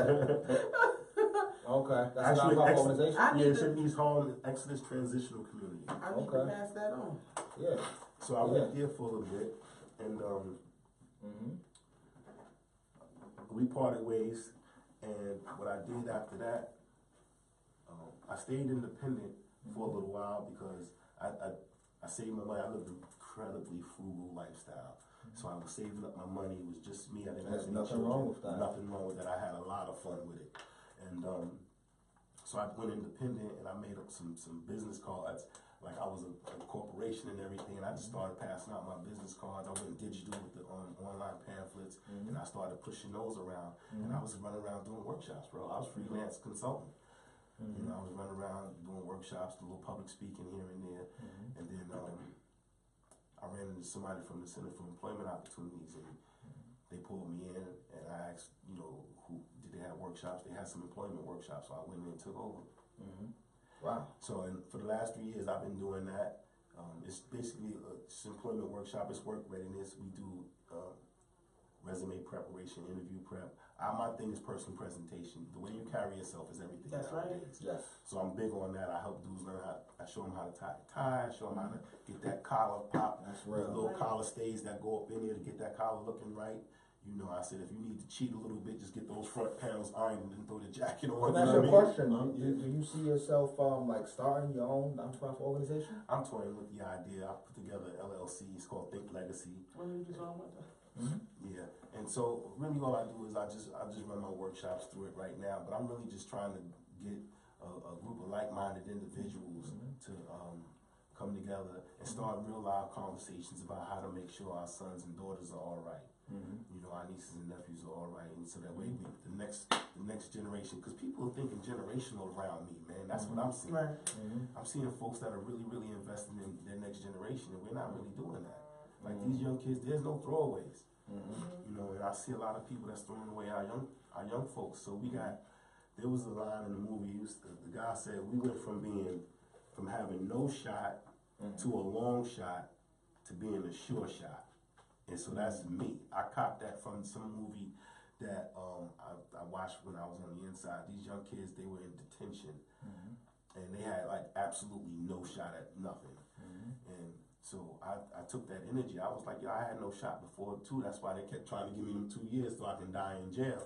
Okay. That's Actually, not my organization. It's in East Harlem, Exodus Transitional Community. I need to pass that on. Yeah. So I went there for a little bit, and we parted ways. And what I did after that, I stayed independent for a little while because I saved my money. I lived an incredibly frugal lifestyle. So I was saving up my money. It was just me. I didn't have any nothing children. wrong with that. Nothing wrong with that. I had a lot of fun with it. And so I went independent and I made up some business cards. Like I was a corporation and everything. And I just started passing out my business cards. I went digital with the online pamphlets. And I started pushing those around. And I was running around doing workshops, bro. I was freelance consultant. You know, I was running around doing workshops, a little public speaking here and there. And then I ran into somebody from the Center for Employment Opportunities, and they pulled me in, and I asked, you know, who did they have workshops workshops. They had some employment workshops, so I went in and took over. Wow. So, and for the last 3 years, I've been doing that. It's basically it's employment workshop. It's work readiness. We do resume preparation, interview prep. My thing is personal presentation. The way you carry yourself is everything That's nowadays. right. Yes. So I'm big on that. I help dudes learn how. I show them how to tie a tie. I show them how to get that collar pop. That's The real. little collar stays that go up in there to get that collar looking right. You know, I said if you need to cheat a little bit, just get those front panels ironed and throw the jacket on. That's You your know what I mean? question. Do you see yourself like starting your own nonprofit organization? I'm toying with the idea. I put together an LLC. It's called Think Legacy. When you just on with that. Yeah, and so really all I do is I just run my workshops through it right now. But I'm really just trying to get a group of like-minded individuals to come together and start real live conversations about how to make sure our sons and daughters are all right. You know, our nieces and nephews are all right, and so that way the next generation, because people are thinking generational around me, man. That's what I'm seeing. Right. I'm seeing folks that are really investing in their next generation, and we're not really doing that. Like these young kids, there's no throwaways. You know, and I see a lot of people that's throwing away our young folks. So there was a line in the movie. The guy said we went from having no shot to a long shot to being a sure shot. And so that's me. I copped that from some movie that I watched when I was on the inside. These young kids, they were in detention, and they had like absolutely no shot at nothing. And so I took that energy. I was like, yo, I had no shot before too. That's why they kept trying to give me them 2 years so I can die in jail.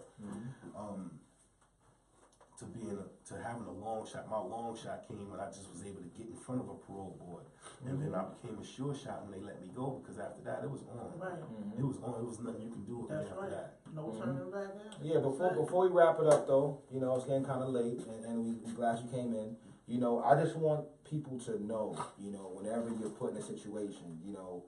To having a long shot. My long shot came when I just was able to get in front of a parole board. And then I became a sure shot when they let me go, because after that it was on. Right. It was on. It was nothing you can do with me That's after right. that. No turning back now. Yeah, before we wrap it up though, you know, it's getting kind of late, and we're glad you came in. You know, I just want people to know, you know, whenever you're put in a situation, you know,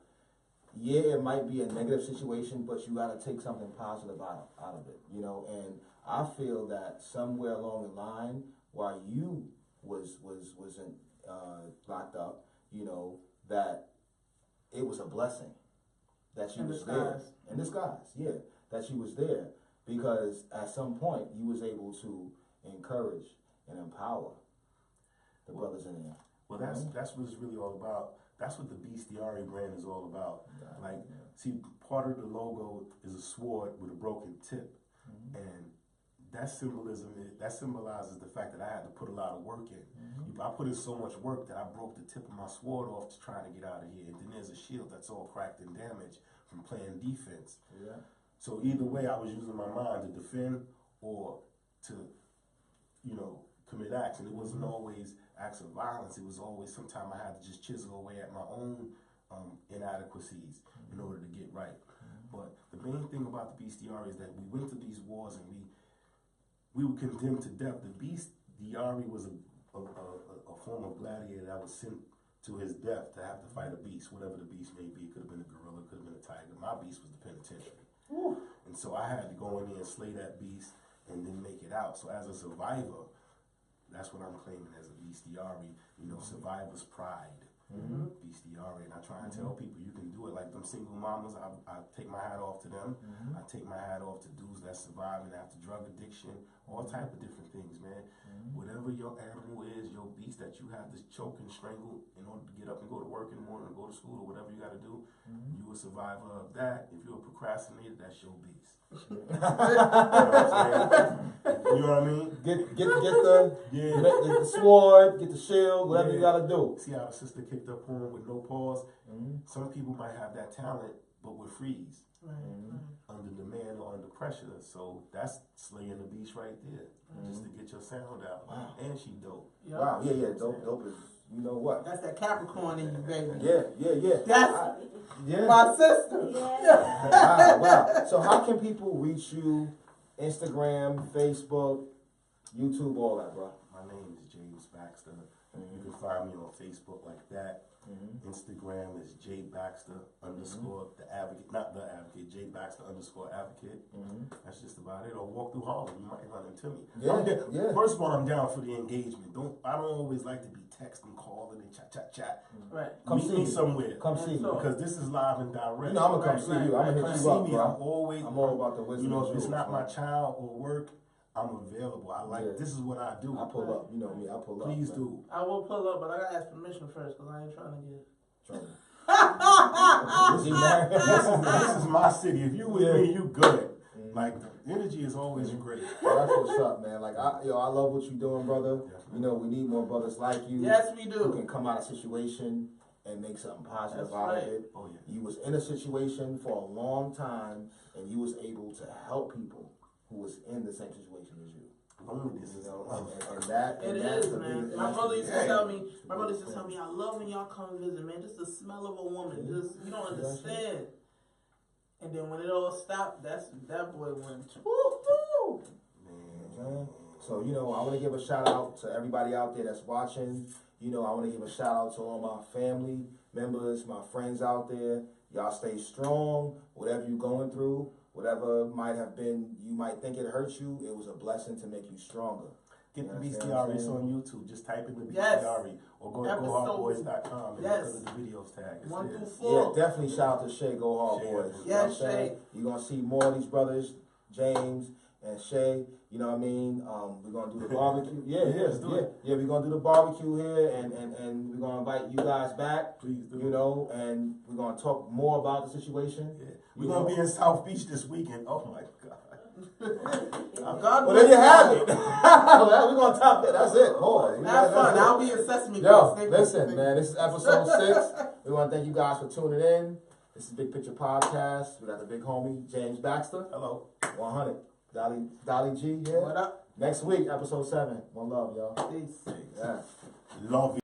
yeah, it might be a negative situation, but you got to take something positive out of it, you know. And I feel that somewhere along the line, while you was locked up, you know, that it was a blessing that you was there in disguise. Yeah, that you was there, because at some point you was able to encourage and empower the brothers in there. Well, that's what it's really all about. That's what the Bestiari brand is all about. See, part of the logo is a sword with a broken tip, and that symbolizes the fact that I had to put a lot of work in. I put in so much work that I broke the tip of my sword off to try to get out of here. And then there's a shield that's all cracked and damaged from playing defense. Yeah. So either way, I was using my mind to defend or to, you know, commit acts. And it wasn't always acts of violence. It was always, sometimes I had to just chisel away at my own inadequacies in order to get right. But the main thing about the Bestiari is that we went to these wars and we were condemned to death. The Bestiari was a form of gladiator that was sent to his death to have to fight a beast, whatever the beast may be. It could have been a gorilla, it could have been a tiger. My beast was the penitentiary. And so I had to go in there and slay that beast and then make it out. So as a survivor, that's what I'm claiming as a Bestiari, you know, survivor's pride. Bestiari, and I try and tell people you can do it. Like them single mamas, I take my hat off to them. I take my hat off to dudes that surviving after drug addiction, all type of different things, man. Whatever your animal is, your beast that you have to choke and strangle in order to get up and go to work in the morning or go to school or whatever you got to do, you a survivor of that. If you're a procrastinator, that's your beast. You know what I mean? Get the sword, get the shield, whatever you gotta do. See how the sister kicked up on with no pause? Some people might have that talent, but with freeze. Under demand or under pressure. So that's slaying the beast right there. Just to get your sound out. Wow. And she dope. Wow, yeah, dope is, you know what? That's that Capricorn in you, baby. Yeah. That's my sister. Yeah. Wow. So how can people reach you? Instagram, Facebook, YouTube, all that, bro. My name is James Baxter. You can find me on Facebook like that. Instagram is jbaxter _ the advocate, not the advocate, jbaxter_advocate. That's just about it. Or walk through Harlem, you might run into me. Yeah. First of all, I'm down for the engagement. I don't always like to be texting, calling, and chat. Right. Come Meet see me me somewhere. Come see me. Because this is live and direct. You know, I'm gonna come see you. I'm gonna hit Come you see up, me. bro. I'm all about the wisdom. You know, if it's truth, not man. my child or work, I'm available. I like, this is what I do. I pull up. You know me. I pull up. Please man. do. I will pull up, but I gotta ask permission first because I ain't trying to get. This is my city. If you with me, you good. Like, the energy is always great. Well, that's what's up, man. Like, I love what you're doing, brother. You know, we need more brothers like you. Yes, we do. Who can come out of a situation and make something positive out of it. Oh, yeah. You was in a situation for a long time, and you was able to help people who was in the same situation as you. Loneliness is And that It that's is, the man. big- My that's brother the used big to tell thing. me, I love when y'all come visit, man. Just the smell of a woman. Just, you don't understand. And then when it all stopped, that boy went, woo-hoo! Man. So, you know, I want to give a shout out to everybody out there that's watching. You know, I want to give a shout out to all my family members, my friends out there. Y'all stay strong, whatever you're going through, whatever might have been, you might think it hurts you, it was a blessing to make you stronger. Get the Bestiary on YouTube. Just type in the Yes. Bestiary or go to GoHardBoys.com and look under the videos tag. It's 1 there. through 4. Yeah, definitely shout out to Shay Go Hard Shay, Boys. yes, You know what I'm Shay. saying? You're going to see more of these brothers, James and Shay. You know what I mean? We're going to do the barbecue. Yeah, Let's do it. Yeah, we're going to do the barbecue here, and we're going to invite you guys back. Please do. You know, and we're going to talk more about the situation. Yeah. We're going to be in South Beach this weekend. Oh, my God. God Well, there you have it. Well, we're going to top that. That's it. Pause. Have fun. I'll be in Sesame Yo, Place. listen, man, this is episode 6. We want to thank you guys for tuning in. This is Big Picture Podcast. We got the big homie, James Baxter. Hello. 100. Dolly G here. What up? Next week, episode 7. One love, y'all. Peace. Yeah. Love you.